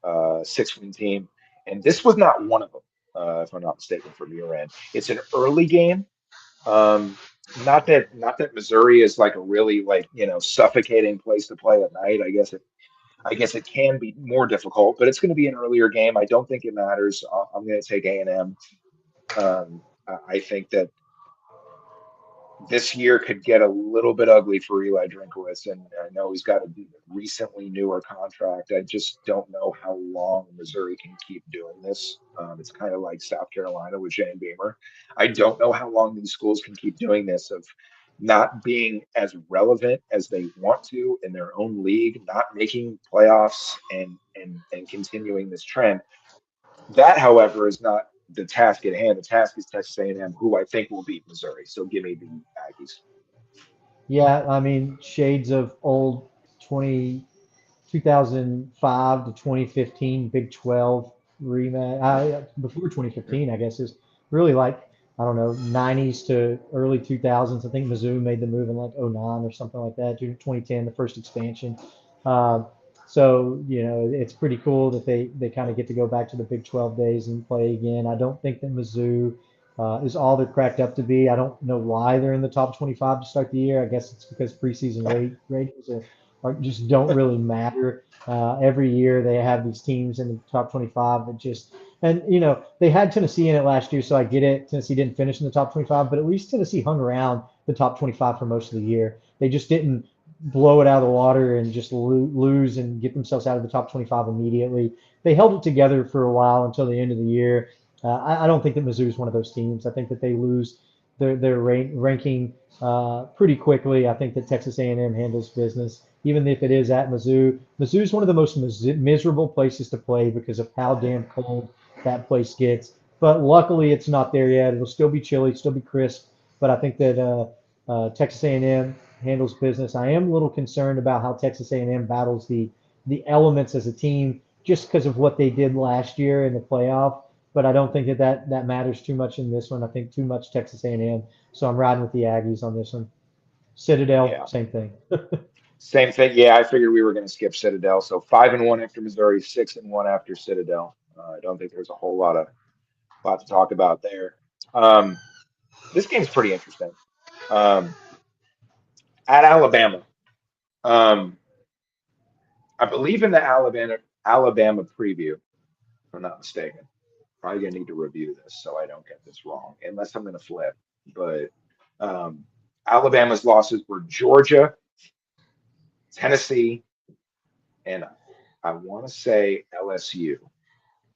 6-win team, and this was not one of them, if I'm not mistaken, from your end. It's an early game. Um, not that Missouri is like a really like suffocating place to play at night. I guess it can be more difficult, but it's going to be an earlier game. I don't think it matters. I'm going to take A&M. I think that this year could get a little bit ugly for Eli Drinkowitz, and I know he's got a recently newer contract. I just don't know how long Missouri can keep doing this. It's kind of like South Carolina with Shane Beamer. I don't know how long these schools can keep doing this of not being as relevant as they want to in their own league, not making playoffs, and continuing this trend. That, however, is not the task at hand. The task is Texas A&M, who I think will beat Missouri. So give me the Aggies. Yeah, I mean shades of old 20 2005 to 2015 Big 12 rematch. Before 2015, I guess is really like I don't know 90s to early 2000s. I think Mizzou made the move in like '09 or something like that. 2010, the first expansion. Um, so it's pretty cool that they kind of get to go back to the Big 12 days and play again. I don't think that Mizzou is all they're cracked up to be. I don't know why they're in the top 25 to start the year. I guess it's because preseason ratings are just don't really matter. Every year they have these teams in the top 25 that just, and they had Tennessee in it last year, so I get it. Tennessee didn't finish in the top 25, but at least Tennessee hung around the top 25 for most of the year. They just didn't blow it out of the water and just lose and get themselves out of the top 25 immediately. They held it together for a while until the end of the year. I don't think that Mizzou is one of those teams. I think that they lose their ranking pretty quickly. I think that Texas A&M handles business, even if it is at Mizzou. Mizzou is one of the most miserable places to play because of how damn cold that place gets. But luckily, it's not there yet. It'll still be chilly, still be crisp. But I think that Texas A&M handles business. I am a little concerned about how Texas A&M battles the elements as a team, just because of what they did last year in the playoff. But I don't think that matters too much in this one. I think too much Texas A&M. So I'm riding with the Aggies on this one. Citadel, Yeah, same thing. same thing. Yeah, I figured we were going to skip Citadel. So 5-1 after Missouri, 6-1 after Citadel. I don't think there's a whole lot to talk about there. Um, this game's pretty interesting. Um, at Alabama, um, I believe in the Alabama preview, if I'm not mistaken. Probably gonna need to review this so I don't get this wrong, unless I'm gonna flip. But um, Alabama's losses were Georgia, Tennessee, and I want to say LSU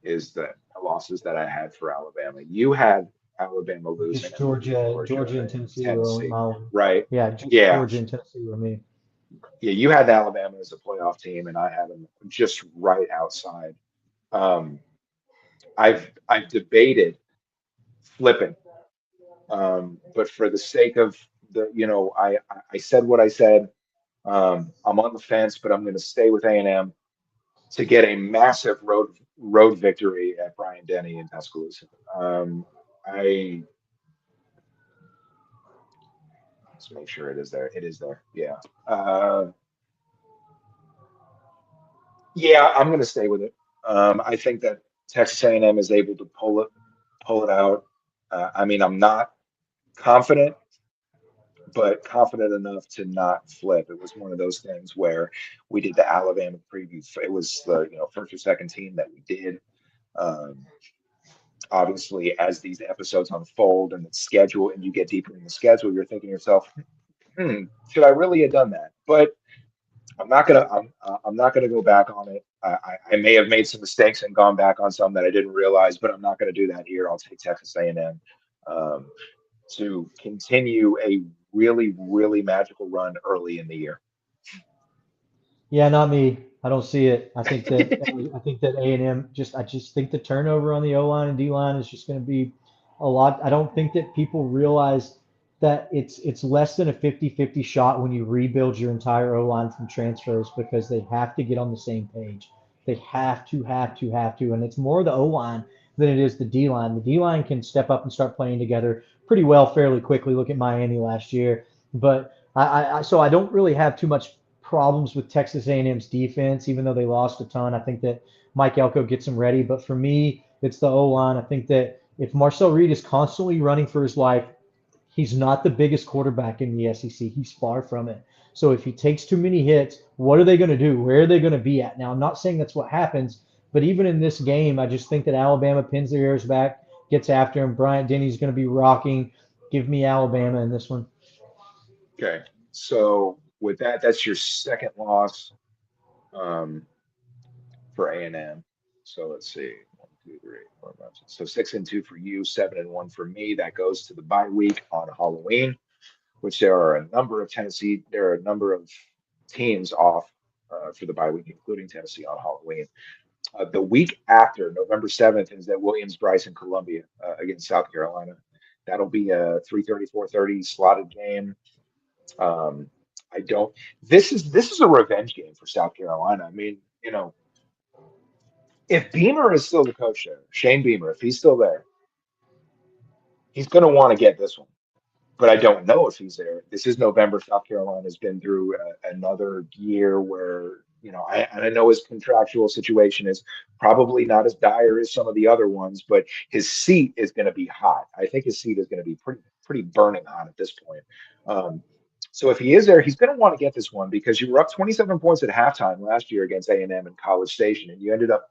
is the losses that I had for Alabama. You had Alabama losing, Just I believe, Georgia Georgia and and Tennessee were Tennessee, my one. right? Yeah, just Yeah, Georgia and Tennessee were me. yeah. You had Alabama as a playoff team, and I had them just right outside. Um, I've debated flipping. But for the sake of I said what I said. I'm on the fence, but I'm going to stay with A&M to get a massive road victory at Bryant Denny in Tuscaloosa. I Let's make sure it is there. It is there. Yeah. Yeah, I'm going to stay with it. I think that Texas A&M is able to pull it out. I mean, I'm not confident, but confident enough to not flip. It was one of those things where we did the Alabama preview. It was the first or second team that we did. Um, Obviously, as these episodes unfold and the schedule, and you get deeper in the schedule, you're thinking to yourself, should I really have done that? But I'm not gonna go back on it. I may have made some mistakes and gone back on some that I didn't realize, but I'm not going to do that here. I'll take Texas A&M um, to continue a really, really magical run early in the year. Yeah, not me. I don't see it. I think that A&M I just think the turnover on the O line and D line is just going to be a lot. I don't think that people realize that it's less than a 50-50 shot when you rebuild your entire O line from transfers because they have to get on the same page. They have to, and it's more the O line than it is the D line. The D line can step up and start playing together pretty well fairly quickly. Look at Miami last year, but so I don't really have too much problems with Texas A&M's defense, even though they lost a ton. I think that Mike Elko gets them ready, but for me, it's the O line. I think that if Marcel Reed is constantly running for his life, he's not the biggest quarterback in the SEC. He's far from it. So if he takes too many hits, what are they going to do? Where are they going to be at? Now, I'm not saying that's what happens, but even in this game, I just think that Alabama pins their ears back, gets after him. Bryant Denny's going to be rocking. Give me Alabama in this one. Okay, so with that, that's your second loss um, for A&M. So let's see, 1, 2, 3, 4, 5, 6. So 6-2 for you, 7-1 for me. That goes to the bye week on Halloween, which there are a number of teams off for the bye week, including Tennessee on Halloween. The week after, November 7th, is at Williams-Brice Columbia against South Carolina. That'll be a 3:30, 4:30 slotted game. Um, I don't. This is a revenge game for South Carolina. I mean, if Beamer is still the coach there, Shane Beamer, if he's still there, he's going to want to get this one. But I don't know if he's there. This is November. South Carolina's been through another year where and I know his contractual situation is probably not as dire as some of the other ones, but his seat is going to be hot. I think his seat is going to be pretty burning hot at this point. Um, so if he is there, he's going to want to get this one because you were up 27 points at halftime last year against A&M in College Station, and you ended up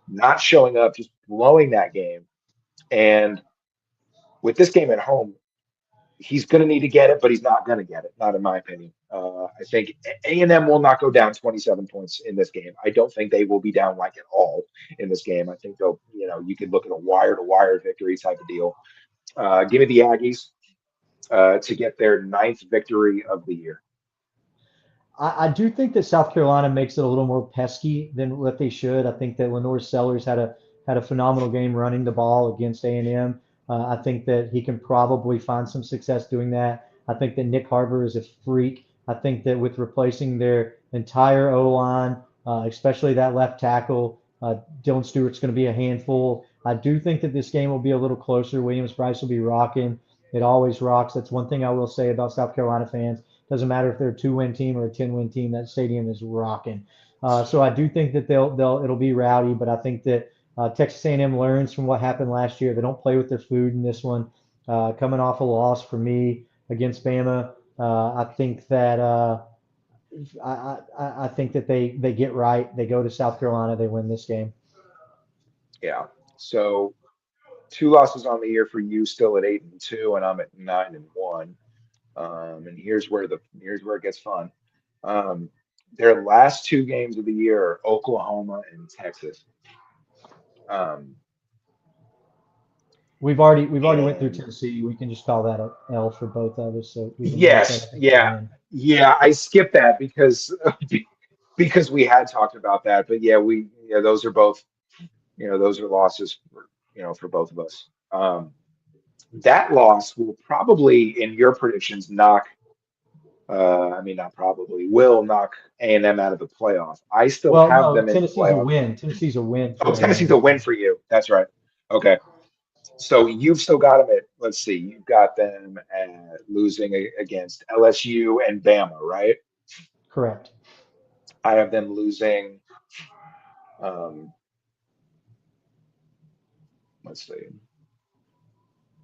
not showing up, just blowing that game. And with this game at home, he's going to need to get it, but he's not going to get it. Not in my opinion. I think A&M will not go down 27 points in this game. I don't think they will be down like at all in this game. I think they'll, you could look at a wire to wire victory type of deal. Give me the Aggies to get their ninth victory of the year. I do think that South Carolina makes it a little more pesky than what they should. I think that Lenore Sellers had a phenomenal game running the ball against A&M. I think that he can probably find some success doing that. I think that Nick Harbour is a freak. I think that with replacing their entire O line, especially that left tackle, Dylan Stewart's going to be a handful. I do think that this game will be a little closer. Williams Brice will be rocking. It always rocks. That's one thing I will say about South Carolina fans. Doesn't matter if they're a 2-win team or a 10-win team. That stadium is rocking. So I do think that it'll be rowdy, but I think that Texas A&M learns from what happened last year. They don't play with their food in this one. Coming off a loss for me against Bama, I think that I think that they get right. They go to South Carolina. They win this game. Yeah. So two losses on the year for you, still at 8-2, and I'm at 9-1. And here's where it gets fun. Um, their last two games of the year are Oklahoma and Texas. Um, We've already went through and Tennessee. We can just call that a L for both of us, so we can write that yes, up as a yeah, win. yeah, I skipped that because because we had talked about that. But yeah, those are both, those are losses for both of us. That loss will probably, in your predictions, I mean, not probably, will knock A&M out of the playoff. I still Well, have no, them in the Tennessee's a playoff. win. Tennessee's a win Oh, for A&M Tennessee's a this win year. for you. That's right. Okay. So you've still got them at, let's see, you've got them at losing against LSU and Bama, right? Correct. I have them losing, um, let's see,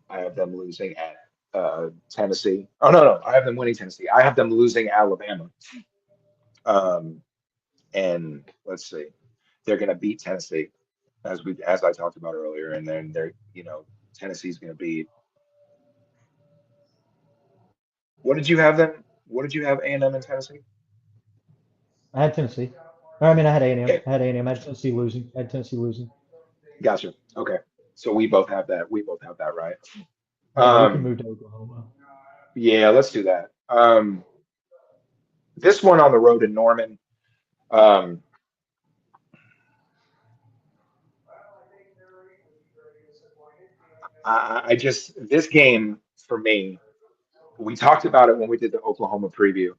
I have them losing at Tennessee. Oh, no, no, I have them winning Tennessee. I have them losing Alabama. Um, and let's see, they're going to beat Tennessee as I talked about earlier, and then Tennessee's going to beat. What did you have them? What did you have A&M in Tennessee? I had Tennessee. Or, I mean, I had A&M. Yeah, I had A&M. I had Tennessee losing. I had Tennessee losing. gotcha. Okay, so we both have that. We both have that right. Yeah, we can Um, move to Oklahoma. yeah, let's do that. This one on the road in Norman. Um, I just this game for me. We talked about it when we did the Oklahoma preview.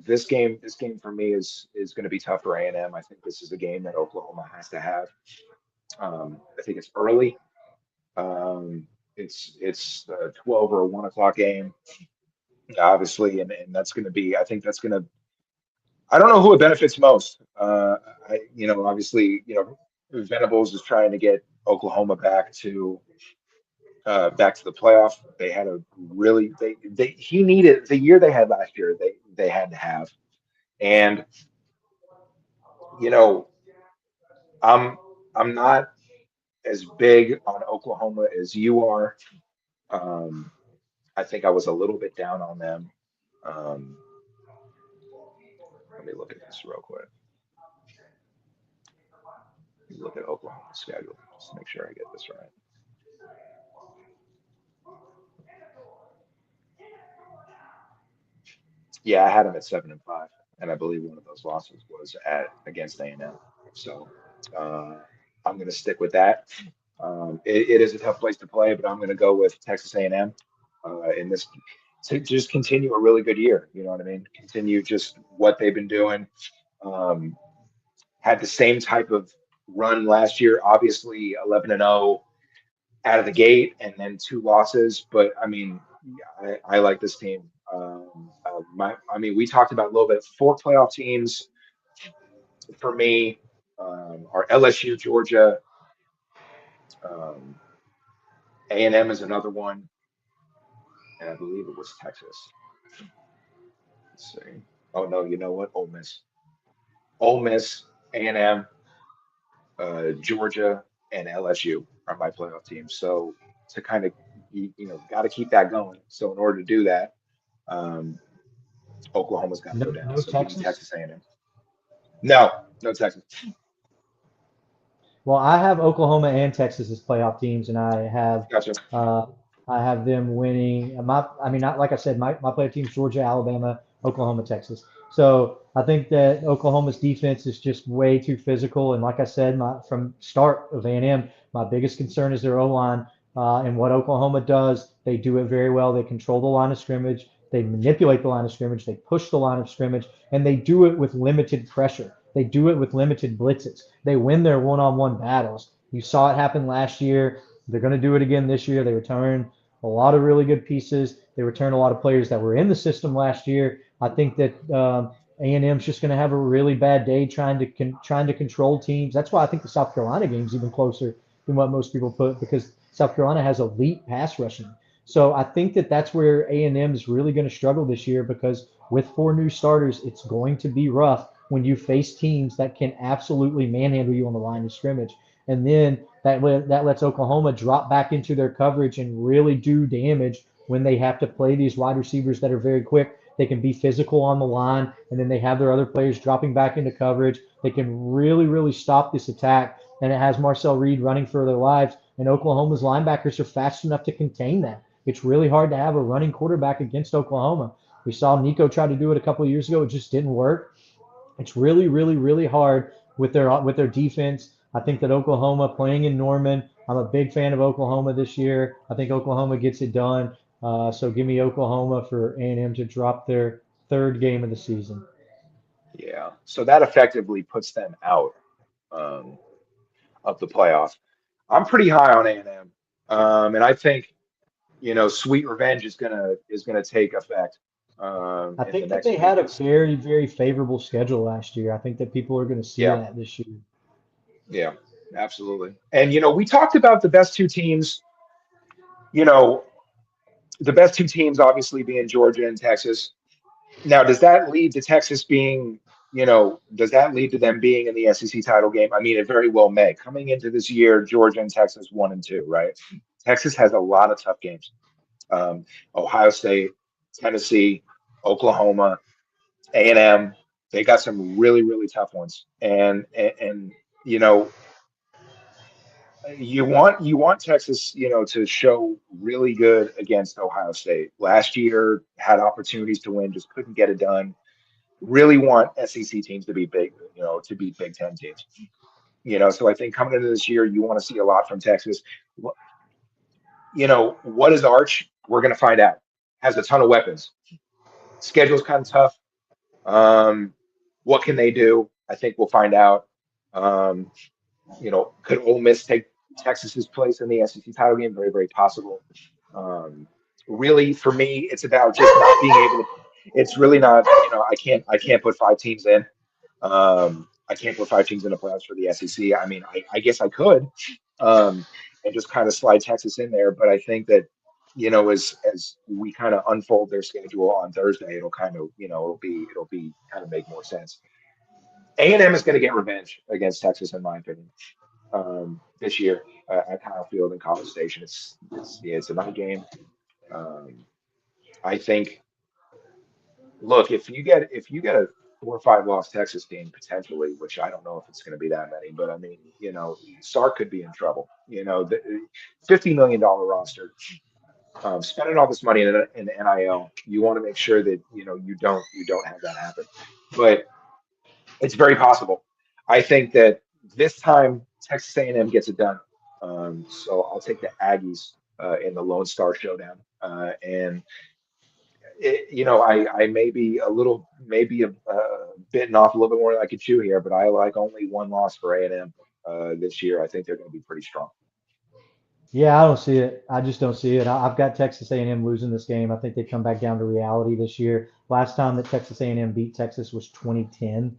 This game for me is going to be tough for A&M. I think this is a game that Oklahoma has to have. I think it's early. It's a 12 or a 1 o'clock game, obviously, and that's going to be. I think that's going to. I don't know who it benefits most. Obviously, Venables is trying to get Oklahoma back to the playoff. They had a really they he needed the year they had last year. They had to have, and you know, I'm I'm not as big on Oklahoma as you are. Um, I think I was a little bit down on them. Um, Let me look at this real quick. Let me look at Oklahoma's schedule just to make sure I get this right. Yeah, I had them at 7-5, and I believe one of those losses was at against A&M. So uh, I'm going to stick with that. It is a tough place to play, but I'm going to go with Texas A&M in this to just continue a really good year. You know what I mean? Continue just what they've been doing. Um, had the same type of run last year, obviously 11-0 out of the gate, and then two losses. But I mean, I like this team. I mean, we talked about a little bit. Four playoff teams for me are LSU, Georgia, um, A&M is another one, and I believe it was Texas. Let's see. Oh no, you know what? Ole Miss, A&M, Georgia, and LSU are my playoff teams. So to kind of got to keep that going. So in order to do that, um, Oklahoma's got to go No, down. no So give me Texas. Texas A&M. No, no Texas. Well, I have Oklahoma and Texas as playoff teams, and Gotcha. uh, I have them winning. I mean, not like I said, my playoff teams: Georgia, Alabama, Oklahoma, Texas. So I think that Oklahoma's defense is just way too physical, and like I said, from start of A&M, my biggest concern is their O-line. And what Oklahoma does, they do it very well. They control the line of scrimmage. They manipulate the line of scrimmage. They push the line of scrimmage, and they do it with limited pressure. They do it with limited blitzes. They win their one-on-one battles. You saw it happen last year. They're going to do it again this year. They return a lot of really good pieces. They return a lot of players that were in the system last year. I think that A&M's just going to have a really bad day trying to control teams. That's why I think the South Carolina game is even closer than what most people put, because South Carolina has elite pass rushing. So I think that that's where A&M is really going to struggle this year, because with four new starters, it's going to be rough when you face teams that can absolutely manhandle you on the line of scrimmage. And then that lets Oklahoma drop back into their coverage and really do damage when they have to play these wide receivers that are very quick. They can be physical on the line, and then they have their other players dropping back into coverage. They can really, really stop this attack. And it has Marcel Reed running for their lives. And Oklahoma's linebackers are fast enough to contain that. It's really hard to have a running quarterback against Oklahoma. We saw Nico try to do it a couple of years ago. It just didn't work. It's really, really, really hard with their defense. I think that Oklahoma playing in Norman. I'm a big fan of Oklahoma this year. I think Oklahoma gets it done. So give me Oklahoma for A&M to drop their third game of the season. Yeah. So that effectively puts them out um, of the playoff. I'm pretty high on A&M, and I think sweet revenge is gonna take effect I in the think that next they week. had a It's very, very favorable schedule last year. I think that people are going to see Yeah, that this year. yeah, absolutely. And we talked about the best two teams. You know, the best two teams obviously being Georgia and Texas. Now, does that lead to Texas being, does that lead to them being in the SEC title game? I mean, it very well may. Coming into this year, Georgia and Texas 1-2, right? Texas has a lot of tough games. Um, Ohio State, Tennessee, Oklahoma, A&M. They got some really, really tough ones. And you know, you want Texas, to show really good against Ohio State. Last year had opportunities to win, just couldn't get it done. Really want SEC teams to be big, to beat Big Ten teams. So I think coming into this year, you want to see a lot from Texas. What is Arch? We're going to find out. Has a ton of weapons. Schedule's kind of tough. Um, what can they do? I think we'll find out. Um, could Ole Miss take Texas's place in the SEC title game? Very, very possible. Um, really, for me, it's about just not being able to. It's really not. I can't put five teams in. I can't put five teams in the playoffs for the SEC. I mean, I guess I could, um, and just kind of slide Texas in there. But I think that as we kind of unfold their schedule on Thursday, it'll kind of it'll be kind of make more sense. A&M is going to get revenge against Texas, in my opinion, this year at Kyle Field in College Station. It's a night game. Um, I think. Look, if you get a 4 or 5 loss Texas team potentially, which I don't know if it's going to be that many, but I mean, Sark could be in trouble. The $50 million roster, spending all this money in NIL, you want to make sure that you don't have that happen. But it's very possible. I think that this time Texas A&M gets it done. So I'll take the Aggies in the Lone Star Showdown, and I may be maybe bitten off a little bit more than I could chew here, but I like only one loss for A&M this year. I think they're going to be pretty strong. Yeah, I don't see it. I just don't see it. I've got Texas A&M losing this game. I think they come back down to reality this year. Last time that Texas A&M beat Texas was 2010.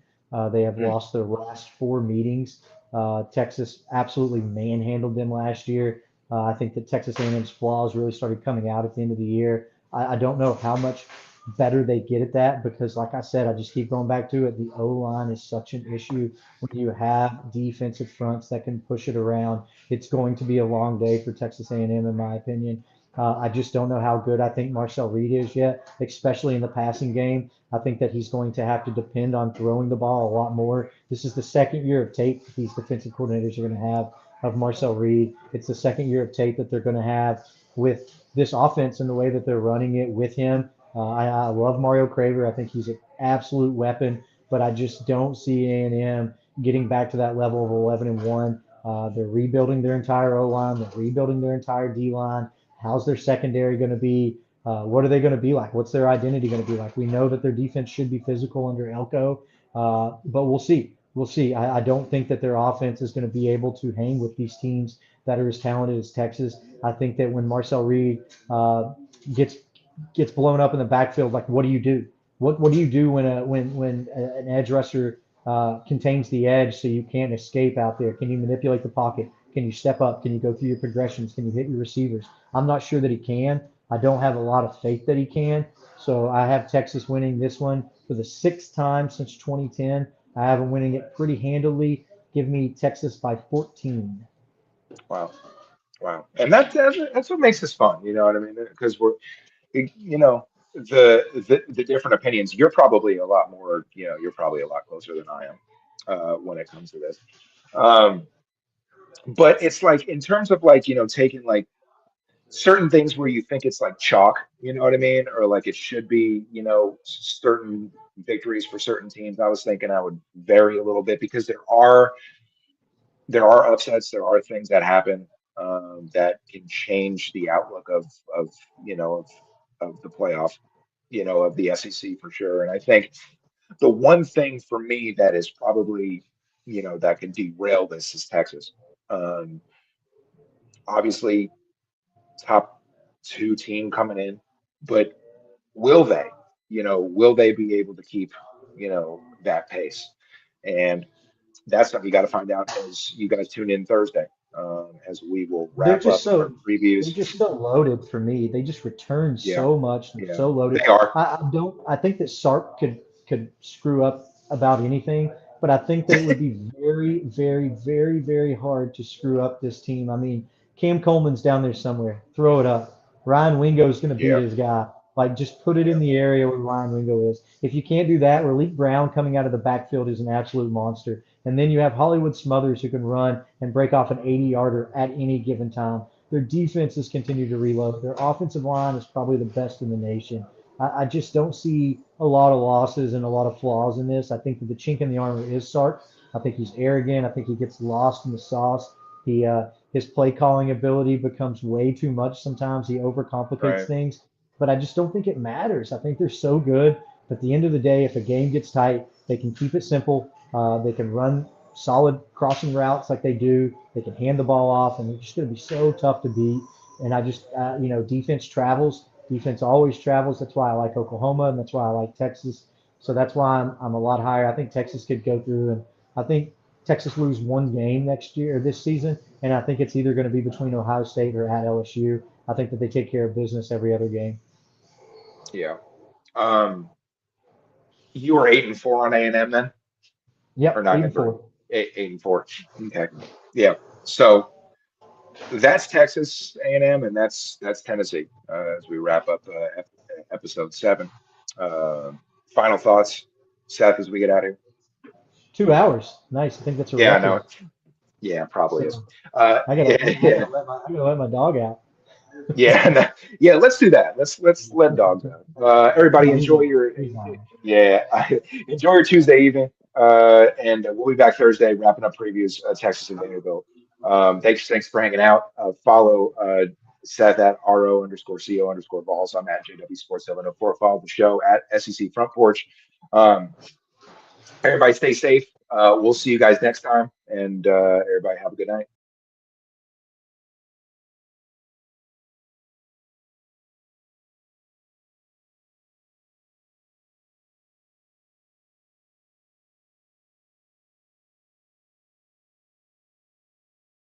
They have Hmm. lost their last four meetings. Texas absolutely manhandled them last year. I think that Texas A&M's flaws really started coming out at the end of the year. I don't know how much better they get at that because, like I said, I just keep going back to it. The O line is such an issue when you have defensive fronts that can push it around. It's going to be a long day for Texas A&M, in my opinion. I just don't know how good I think Marcel Reed is yet, especially in the passing game. I think that he's going to have to depend on throwing the ball a lot more. This is the second year of tape that these defensive coordinators are going to have of Marcel Reed. It's the second year of tape that they're going to have with this offense and the way that they're running it with him. I love Mario Craver. I think he's an absolute weapon, but I just don't see A&M getting back to that level of 11-1. They're rebuilding their entire O line. They're rebuilding their entire D line. How's their secondary going to be? What are they going to be like? What's their identity going to be like? We know that their defense should be physical under Elko, but we'll see. We'll see. I don't think that their offense is going to be able to hang with these teams that are as talented as Texas. I think that when Marcel Reed gets gets blown up in the backfield, like what do you do? What do you do when an edge rusher contains the edge so you can't escape out there? Can you manipulate the pocket? Can you step up? Can you go through your progressions? Can you hit your receivers? I'm not sure that he can. I don't have a lot of faith that he can. So I have Texas winning this one for the sixth time since 2010. I have them winning it pretty handily. Give me Texas by 14. Wow. Wow. And that's what makes this fun. You know what I mean? Because you know, the different opinions. You're probably a lot more, you're probably a lot closer than I am when it comes to this. Um, but it's like in terms of like, taking like certain things where you think it's like chalk, you know what I mean? Or like it should be, certain victories for certain teams. I was thinking I would vary a little bit because there are upsets, there are things that happen that can change the outlook of you know of the playoff, of the SEC for sure. And I think the one thing for me that is probably that can derail this is Texas. Um, Obviously, top two team coming in, but will they? Will they be able to keep that pace? And that's something you got to find out as you guys tune in Thursday, as we will They're wrap just up our so previews. they're just so loaded for me. They just return Yeah, so much. They're yeah, so loaded. they are. I don't. I think that Sark could screw up about anything, but I think that it would be very, very, very, very hard to screw up this team. I mean, Cam Coleman's down there somewhere. Throw it up. Ryan Wingo's going to beat Yeah, his guy. Like, just put it in yeah, the area where Ryan Wingo is. If you can't do that, Relique Brown coming out of the backfield is an absolute monster. And then you have Hollywood Smothers who can run and break off an 80-yarder at any given time. Their defenses continue to reload. Their offensive line is probably the best in the nation. I just don't see a lot of losses and a lot of flaws in this. I think that the chink in the armor is Sark. I think he's arrogant. I think he gets lost in the sauce. His play calling ability becomes way too much sometimes. He overcomplicates right, things, but I just don't think it matters. I think they're so good. At the end of the day, if a game gets tight, they can keep it simple. They can run solid crossing routes like they do. They can hand the ball off, and they're just going to be so tough to beat. And I just, defense travels. Defense always travels. That's why I like Oklahoma, and that's why I like Texas. So that's why I'm a lot higher. I think Texas could go through, and I think Texas lose one game next year or this season, and I think it's either going to be between Ohio State or at LSU. I think that they take care of business every other game. yeah. Um, you were 8-4 on A&M then, or Yep, not? eight And and three, four. 8-4. Okay, yeah. So that's Texas A&M, and that's Tennessee. As we wrap up episode 7. Uh, Final thoughts, Seth, as we get out of here. 2 hours. Nice. I think that's a Yeah, no, record. yeah, probably is. So I gotta, Yeah, yeah. I gotta let my dog out. Yeah, yeah. Let's do that. Let's let dogs out. Everybody, No, enjoy your he's not. yeah, enjoy your Tuesday evening. And we'll be back Thursday, wrapping up previews Texas and Vanderbilt. Thanks for hanging out. Follow Seth at ro_co_ Vols. I'm at JW Sports 704. Follow the show at SEC Front Porch. Um, Everybody, stay safe. We'll see you guys next time, and everybody have a good night.